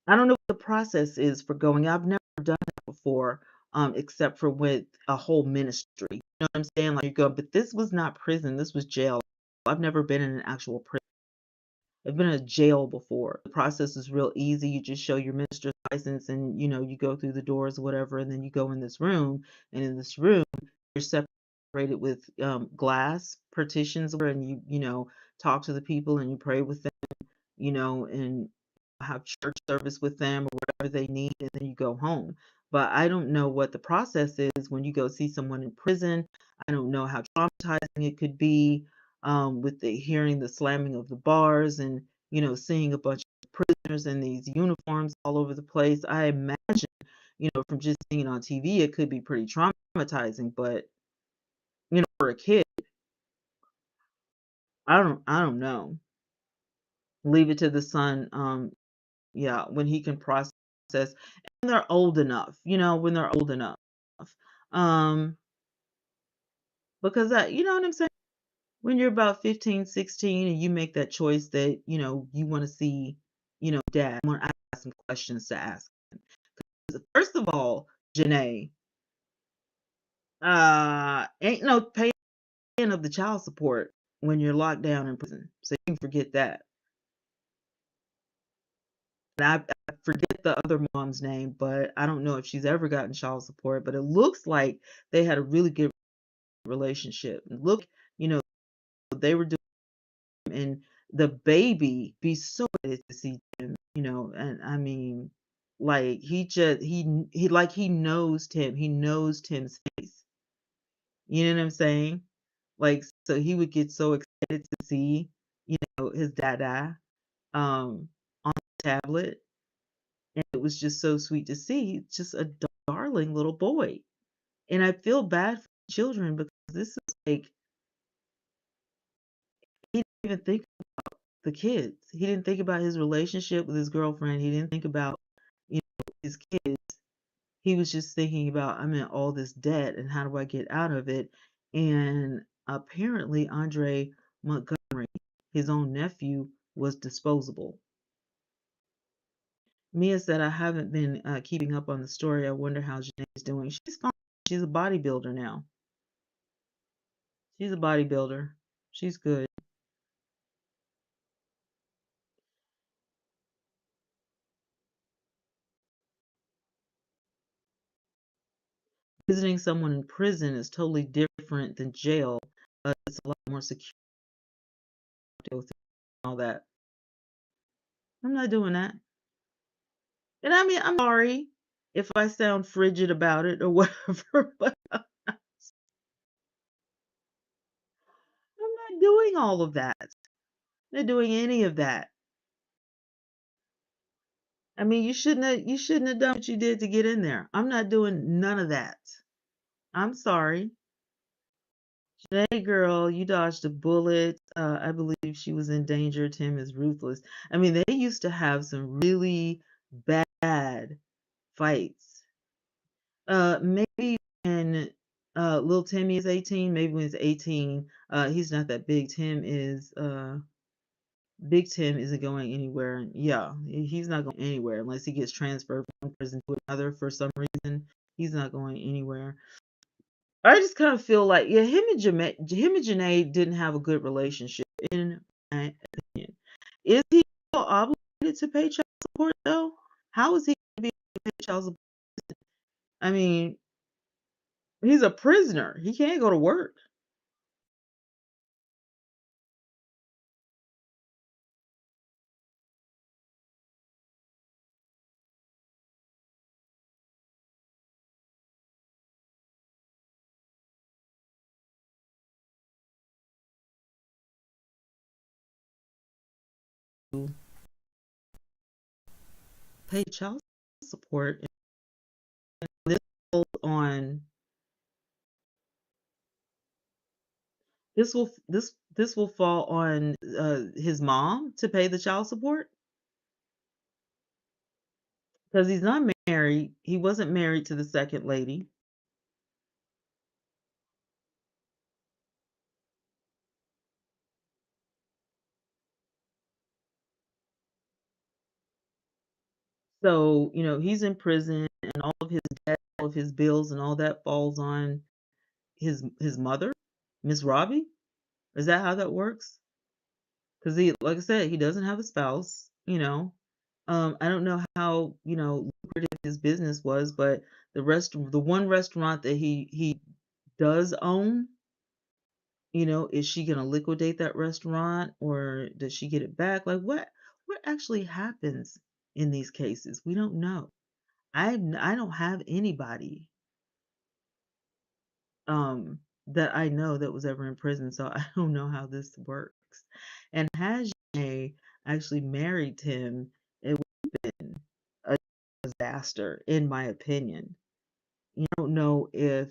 I don't know what the process is for going. I've never done that before, except for with a whole ministry. You know what I'm saying? Like you go, but this was not prison. This was jail. I've never been in an actual prison. I've been in a jail before. The process is real easy. You just show your minister's license and you go through the doors or whatever, and then you go in this room. And in this room, you're separated with glass partitions, and you talk to the people and you pray with them, and have church service with them or whatever they need, and then you go home. But I don't know what the process is when you go see someone in prison. I don't know how traumatizing it could be, with the hearing the slamming of the bars and seeing a bunch of prisoners in these uniforms all over the place. I imagine, from just seeing it on TV, it could be pretty traumatizing. But for a kid, I don't know. Leave it to the son. Yeah, when he can process, and they're old enough, when they're old enough. Um, because you know what I'm saying? When you're about 15, 16, and you make that choice that, you want to see, dad, I want to ask some questions to ask. First of all, Janae, ain't no paying of the child support when you're locked down in prison. So you can forget that. And I forget the other mom's name, but I don't know if she's ever gotten child support, but it looks like they had a really good relationship. Look, you know, they were doing, and the baby be so excited to see him, and I mean, like he like he knows Tim. He knows Tim's face. You know what I'm saying? Like, so he would get so excited to see, his dada on the tablet. And it was just so sweet to see. Just a darling little boy. And I feel bad for children because this is like, he didn't even think the kids. He didn't think about his relationship with his girlfriend. He didn't think about, his kids. He was just thinking about, I'm in all this debt and how do I get out of it? And apparently, Andre Montgomery, his own nephew, was disposable. Mia said, I haven't been keeping up on the story. I wonder how Janae's doing. She's fine. She's a bodybuilder now. She's a bodybuilder. She's good. Visiting someone in prison is totally different than jail. It's a lot more secure with all that. I'm not doing that. And I mean, I'm sorry if I sound frigid about it or whatever, but I'm not doing all of that. I'm not doing any of that. I mean, you shouldn't have done what you did to get in there. I'm not doing none of that. I'm sorry. Hey girl, you dodged a bullet. I believe she was in danger. Tim is ruthless. I mean, they used to have some really bad fights. Maybe when little Timmy is 18, maybe when he's 18, he's not that big. Big Tim isn't going anywhere. Yeah, he's not going anywhere unless he gets transferred from one prison to another for some reason. He's not going anywhere. I just kind of feel like, yeah, him and Janae didn't have a good relationship, in my opinion. Is he still obligated to pay child support though? How is he going to be able to pay child support? I mean, he's a prisoner. He can't go to work. To pay child support. And this falls on this will fall on his mom to pay the child support because he's not married. He wasn't married to the second lady. So, he's in prison and all of his debt, all of his bills and all that falls on his mother, Miss Robbie. Is that how that works? Because he, like I said, he doesn't have a spouse. I don't know how, lucrative his business was, but the one restaurant that he does own, is she gonna liquidate that restaurant or does she get it back? Like what actually happens in these cases? We don't know. I don't have anybody that I know that was ever in prison, so I don't know how this works. And has Janae actually married him, it would have been a disaster, in my opinion. You don't know if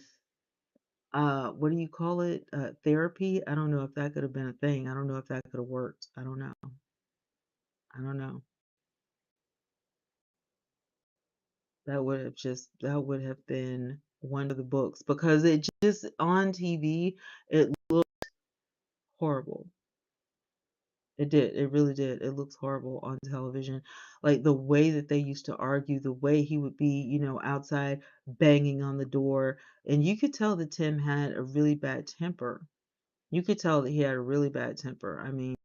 what do you call it? Therapy. I don't know if that could have been a thing. I don't know if that could have worked. I don't know. I don't know. That would have been one of the books because it just on TV it looked horrible. It did. It really did. It looks horrible on television. Like the way that they used to argue, the way he would be, outside banging on the door. And you could tell that Tim had a really bad temper. You could tell that he had a really bad temper. I mean,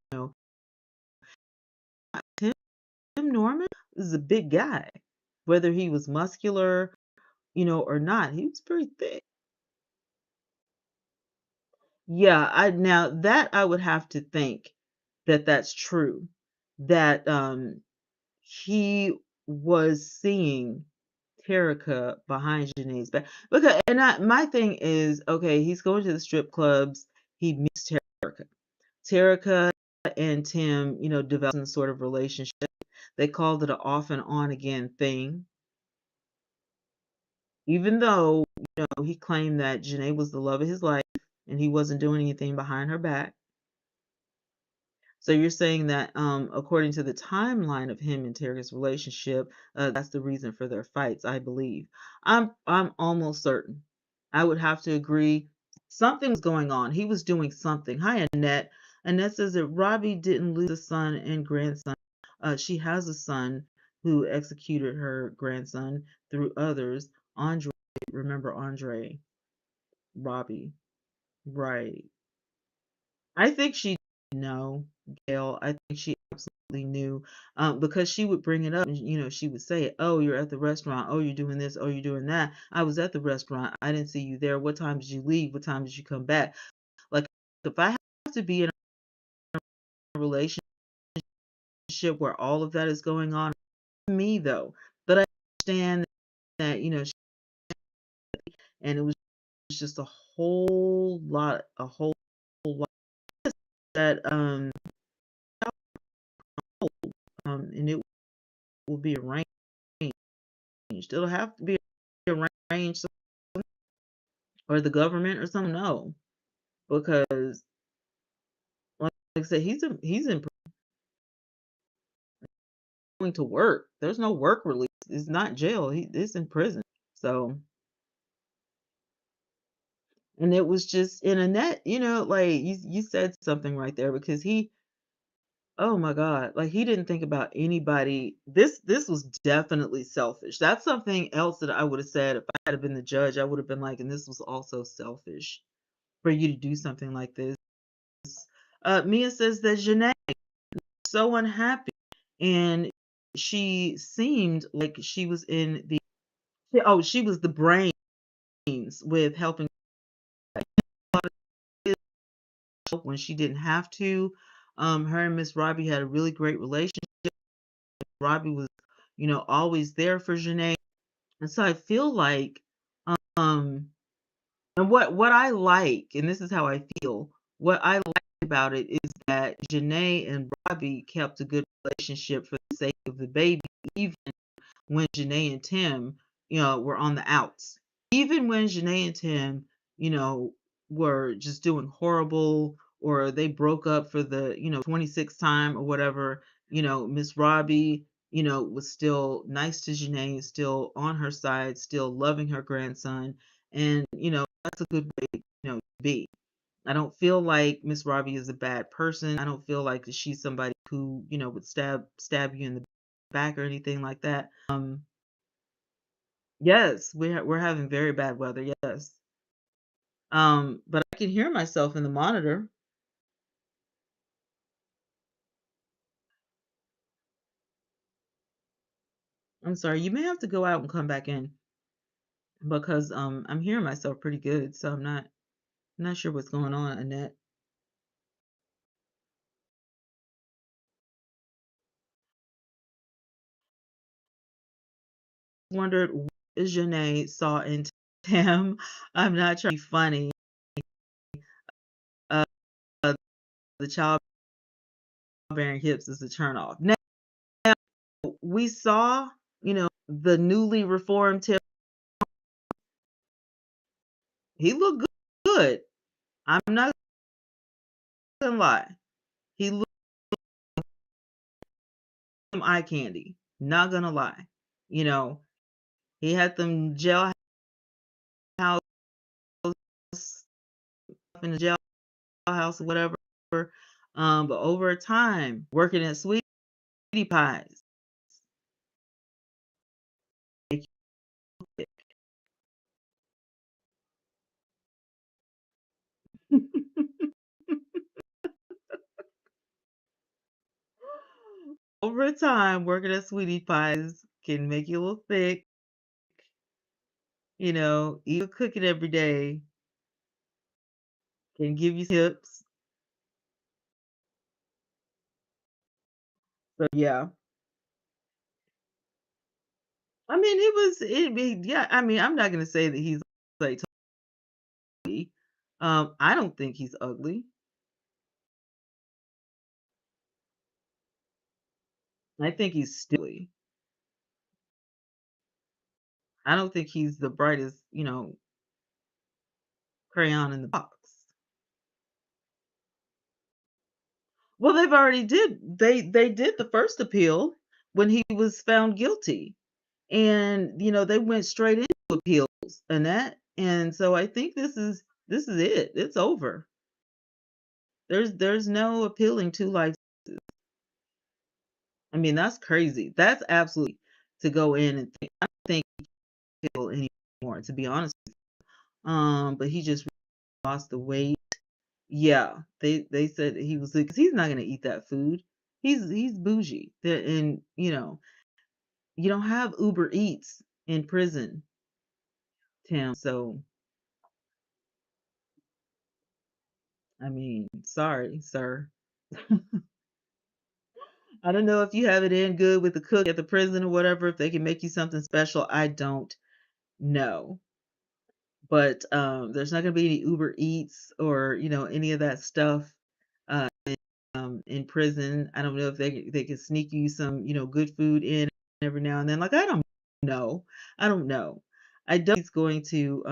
Tim Norman is a big guy. Whether he was muscular, or not, he was pretty thick. Yeah, I now that I would have to think that that's true. That he was seeing Terica behind Janae's back. Because my thing is, okay, he's going to the strip clubs, he meets Terica. Terica and Tim, develop some sort of relationship. They called it an off and on again thing. Even though, he claimed that Janae was the love of his life and he wasn't doing anything behind her back. So you're saying that, according to the timeline of him and Terry's relationship, that's the reason for their fights, I believe. I'm almost certain. I would have to agree. Something was going on. He was doing something. Hi, Annette. Annette says that Robbie didn't lose a son and grandson. She has a son who executed her grandson through others. Andre, remember Andre? Robbie. Right. I think she know, Gail. I think she absolutely knew, because she would bring it up, and she would say, "Oh, you're at the restaurant. Oh, you're doing this. Oh, you're doing that. I was at the restaurant. I didn't see you there. What time did you leave? What time did you come back?" Like, if I have to be in a relationship where all of that is going on, me though, but I understand that and it was just a whole lot that and it will be arranged. It'll have to be arranged, or the government or something. No, because like I said, he's in going to work. There's no work release. It's not jail. He's in prison. So, and it was just in a net. Like you said something right there, because oh my God, like he didn't think about anybody. This was definitely selfish. That's something else that I would have said if I had been the judge. I would have been like, and this was also selfish for you to do something like this. Mia says that Janae so unhappy, and she seemed like she was she was the brains with helping when she didn't have to. Her and Miss Robbie had a really great relationship. Robbie was, always there for Janae. And so I feel like, um and what I like, and this is how I feel, what I like about it is that Janae and Robbie kept a good relationship for the sake of the baby, even when Janae and Tim, were on the outs. Even when Janae and Tim, you know, were just doing horrible, or they broke up for the, 26th time or whatever, Miss Robbie, was still nice to Janae, still on her side, still loving her grandson. And, that's a good way, to be. I don't feel like Miss Robbie is a bad person. I don't feel like she's somebody who, would stab you in the back or anything like that. Yes, we're having very bad weather. Yes. But I can hear myself in the monitor. I'm sorry. You may have to go out and come back in, because I'm hearing myself pretty good, so I'm not sure what's going on, Annette. Wondered what Janae saw in Tim. I'm not trying to be funny. Uh, the childbearing hips is a turnoff. Now we saw, the newly reformed Tim. He looked good. I'm not gonna lie. He looked some eye candy. Not gonna lie. You know, he had them jailhouse in the jailhouse or whatever. But over time, working at Sweetie Pies, over time, working at Sweetie Pies can make you a little thick. Eat a cooking every day can give you hips. So yeah, I mean, yeah. I mean, I'm not gonna say that he's like ugly. I don't think he's ugly. I think he's silly. I don't think he's the brightest, crayon in the box. Well, they've already did. They did the first appeal when he was found guilty, and they went straight into appeals and that. And so I think this is it. It's over. There's no appealing to life. I mean, that's crazy. That's absolutely to go in and think. I don't think he can appeal anymore, to be honest. But he just lost the weight. Yeah, they said he was because he's not gonna eat that food. He's bougie, and you don't have Uber Eats in prison, Tim. So I mean, sorry, sir. I don't know if you have it in good with the cook at the prison or whatever. If they can make you something special, I don't know. But there's not gonna be any Uber Eats or any of that stuff. Uh, in prison. I don't know if they can sneak you some, good food in every now and then. Like I don't know. I don't know. I don't think he's going to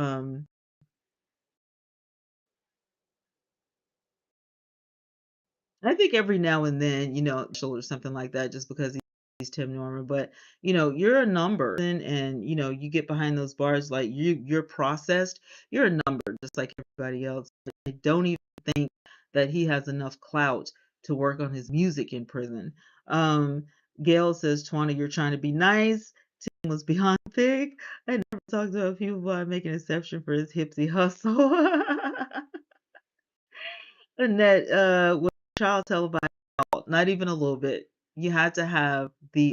I think every now and then, or something like that just because he's Tim Norman, but you're a number and you get behind those bars like you're processed. You're a number just like everybody else. I don't even think that he has enough clout to work on his music in prison. Um Gail says, Twana, you're trying to be nice. Tim was beyond thick. I never talked about people, but I make an exception for his hipsy hustle. And that was child televised, not even a little bit. You had to have the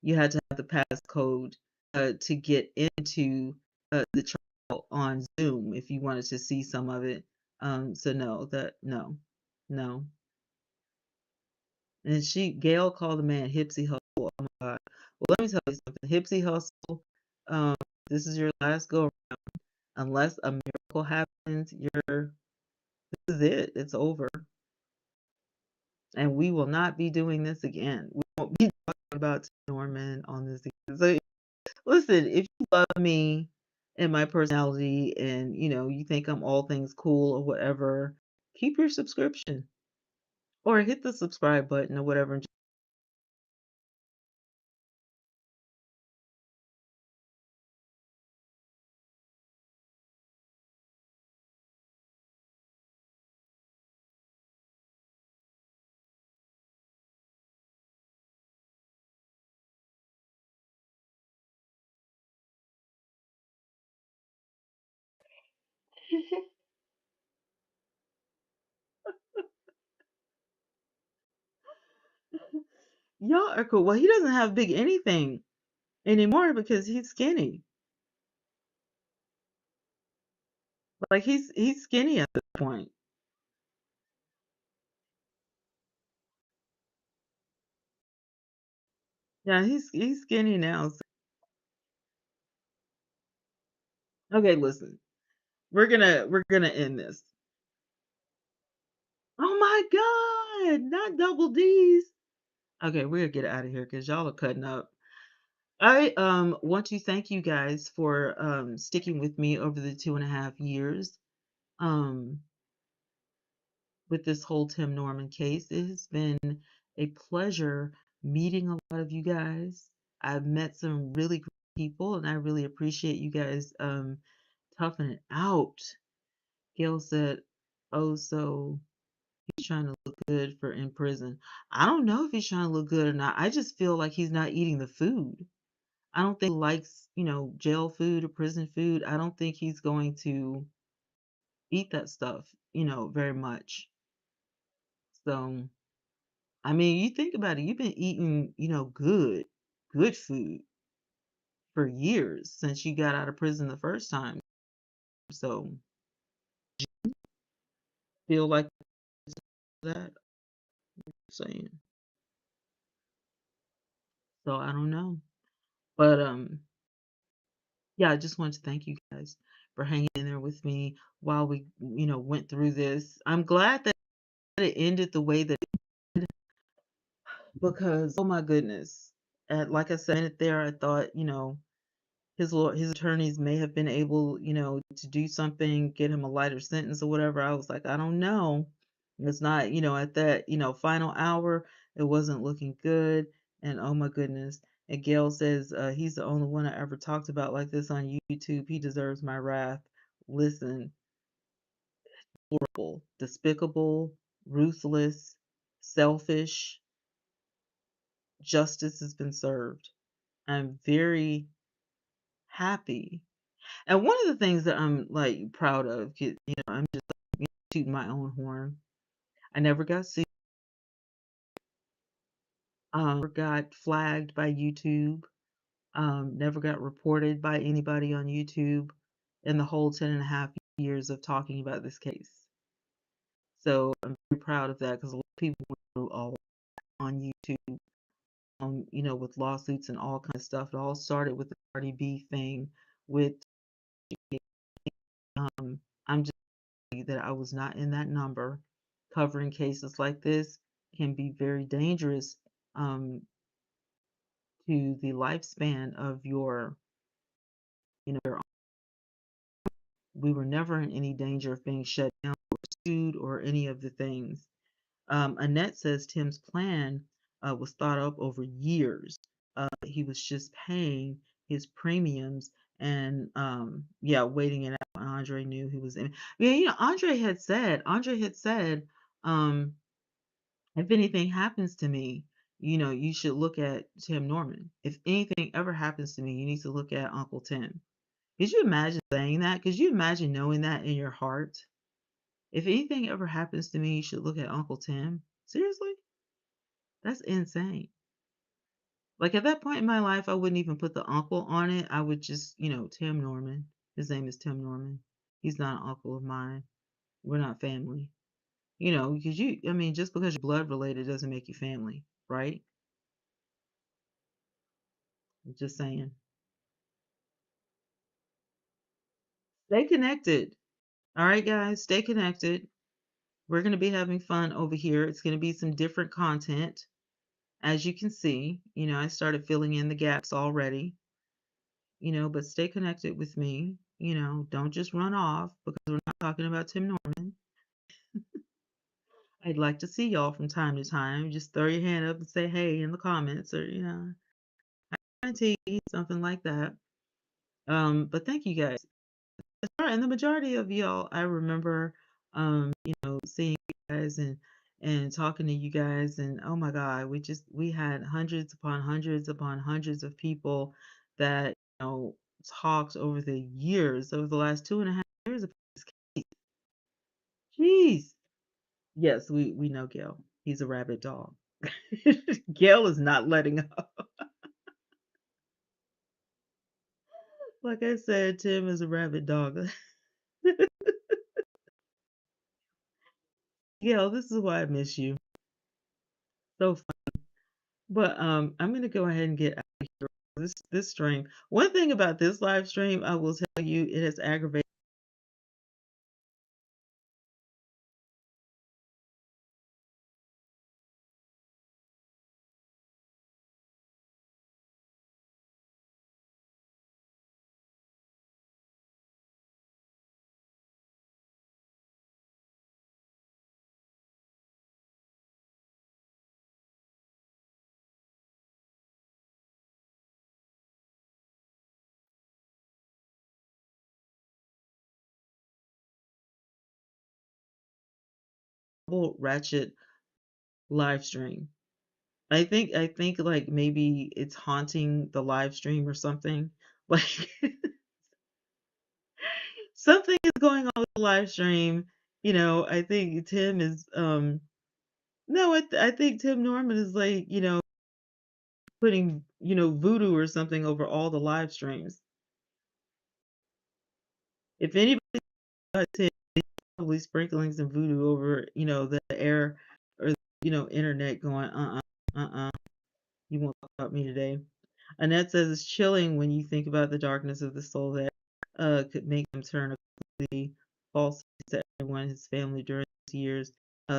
passcode to get into the trial on Zoom if you wanted to see some of it. So no, no. And Gail called the man Hipsy Hustle. Oh my God. Well, let me tell you something. Hipsy Hustle, um, this is your last go. Unless a miracle happens, this is it. It's over. And we will not be doing this again. We won't be talking about Norman on this again. So listen, if you love me and my personality and you think I'm all things cool or whatever, keep your subscription or hit the subscribe button or whatever. Y'all are cool. Well, he doesn't have big anything anymore because he's skinny. Like he's skinny at this point. Yeah, he's skinny now. Okay, listen. We're gonna end this. Oh my God, not double D's. Okay, we're gonna get out of here because y'all are cutting up. I want to thank you guys for sticking with me over the 2.5 years um with this whole Tim Norman case. It has been a pleasure meeting a lot of you guys. I've met some really great people and I really appreciate you guys toughing it out. Gail said, oh, so he's trying to look good for in prison. I don't know if he's trying to look good or not. I just feel like he's not eating the food. I don't think he likes, jail food or prison food. I don't think he's going to eat that stuff, very much. So, I mean, you think about it, you've been eating, good food for years since you got out of prison the first time. So, feel like that, saying. So, I don't know. But yeah, I just wanted to thank you guys for hanging in there with me while we, went through this. I'm glad that it ended the way that it did because, oh my goodness, like I said it there, I thought, his attorneys may have been able, to do something, get him a lighter sentence or whatever. I was like, I don't know. It's not, at that, final hour, it wasn't looking good. And oh my goodness. And Gail says, he's the only one I ever talked about like this on YouTube. He deserves my wrath. Listen, horrible, despicable, ruthless, selfish. Justice has been served. I'm very happy. And one of the things that I'm like proud of, I'm just tooting my own horn. I never got sued, never got flagged by YouTube, never got reported by anybody on YouTube in the whole 10 and a half years of talking about this case. So I'm very proud of that because a lot of people were all on YouTube, with lawsuits and all kinds of stuff. It all started with the Cardi B thing with, I'm just happy that I was not in that number. Covering cases like this can be very dangerous, to the lifespan of your, we were never in any danger of being shut down or sued or any of the things. Annette says Tim's plan was thought up over years. He was just paying his premiums and yeah, waiting it out. Andre knew he was in. Yeah, Andre had said, um, if anything happens to me, you should look at Tim Norman. If anything ever happens to me, you need to look at Uncle Tim. Could you imagine saying that? Could you imagine knowing that in your heart? If anything ever happens to me, you should look at Uncle Tim. Seriously? That's insane. Like at that point in my life, I wouldn't even put the uncle on it. I would just, Tim Norman. His name is Tim Norman. He's not an uncle of mine. We're not family. Because I mean, just because you're blood related doesn't make you family, right? I'm just saying. Stay connected. All right, guys, stay connected. We're going to be having fun over here. It's going to be some different content. As you can see, I started filling in the gaps already, but stay connected with me. Don't just run off because we're not talking about Tim Norman. I'd like to see y'all from time to time. Just throw your hand up and say hey in the comments or, tea, something like that. But thank you guys. And the majority of y'all, I remember, seeing you guys and talking to you guys, and oh my God, we had hundreds upon hundreds upon hundreds of people that talked over the years, over the last 2.5 years about this case. Jeez. Yes, we know Gail. He's a rabid dog. Gail is not letting up. Like I said, Tim is a rabid dog. Gail, this is why I miss you. So But I'm gonna go ahead and get out of here. This stream. One thing about this live stream, I will tell you, it has aggravated ratchet live stream. I think like maybe it's haunting the live stream or something. Like something is going on with the live stream. I think Tim is no, I think Tim Norman is like, putting, voodoo or something over all the live streams. If anybody got Tim, probably sprinkling some voodoo over, the air or, internet going, you won't talk about me today. Annette says it's chilling when you think about the darkness of the soul that could make him turn a completely false to everyone in his family during these years.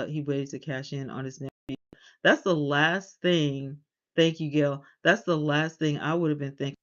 He waited to cash in on his nephew. That's the last thing. Thank you, Gail. That's the last thing I would have been thinking.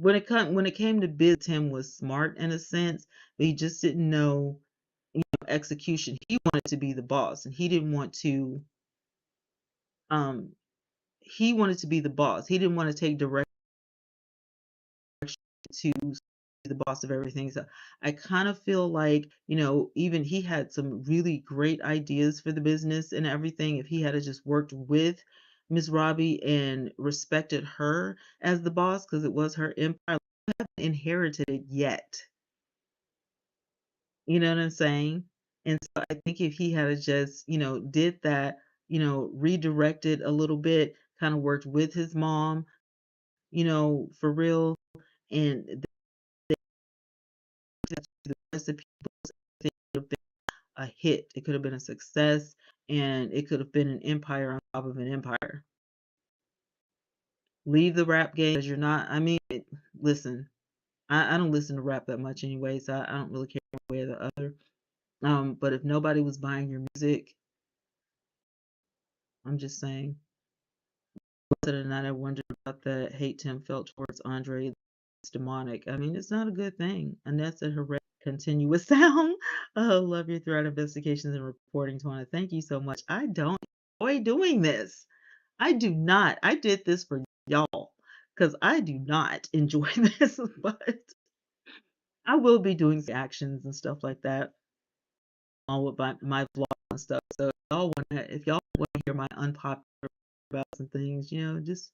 when it came to biz, Tim was smart in a sense, but he just didn't know, execution. He wanted to be the boss, and um he wanted to be the boss. He didn't want to take direction to be the boss of everything. So I kind of feel like, even he had some really great ideas for the business and everything. If he had just worked with Miss Robbie and respected her as the boss, because it was her empire, we haven't inherited it yet. You know what I'm saying? And so I think if he had just, did that, redirected a little bit, kind of worked with his mom, for real, and the rest of people, it could have been a hit. It could have been a success, and it could have been an empire on top of an empire. Leave the rap game because you're not. I mean, listen, I don't listen to rap that much anyway, so I don't really care one way or the other. But if nobody was buying your music, I'm just saying. Most of the night, I wondered about the hate Tim felt towards Andre. It's demonic. I mean, it's not a good thing. Annette said, hooray, continuous sound. Oh, love your throughout investigations and reporting, Tawana. Thank you so much. I don't enjoy doing this. I do not. I did this for y'all because I do not enjoy this, but I will be doing actions and stuff like that on with my vlog and stuff. So if y'all want to hear my unpopular about some things, just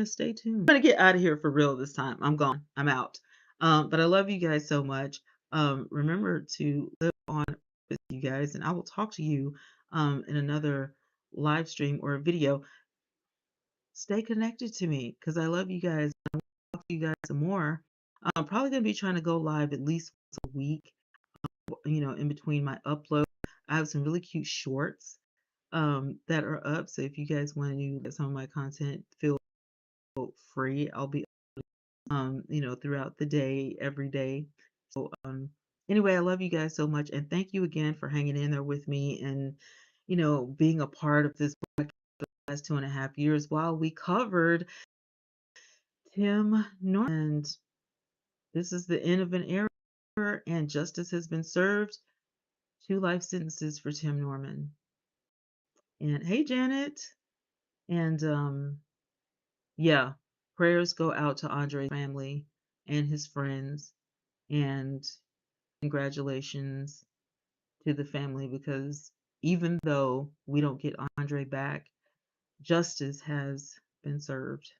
stay tuned. I'm gonna get out of here for real this time. I'm gone. I'm out. But I love you guys so much. Remember to live on with you guys, and I will talk to you in another live stream or a video. Stay connected to me because I love you guys. I will talk to you guys some more. I'm probably gonna be trying to go live at least once a week. In between my upload, I have some really cute shorts that are up. So if you guys want to get some of my content, feel free. I'll be throughout the day, every day. So anyway, I love you guys so much, and thank you again for hanging in there with me and being a part of this for the last 2.5 years while we covered Tim Norman. This is the end of an era, and justice has been served. 2 life sentences for Tim Norman. And hey, Janet. And yeah, prayers go out to Andre's family and his friends, and congratulations to the family, because even though we don't get Andre back, justice has been served.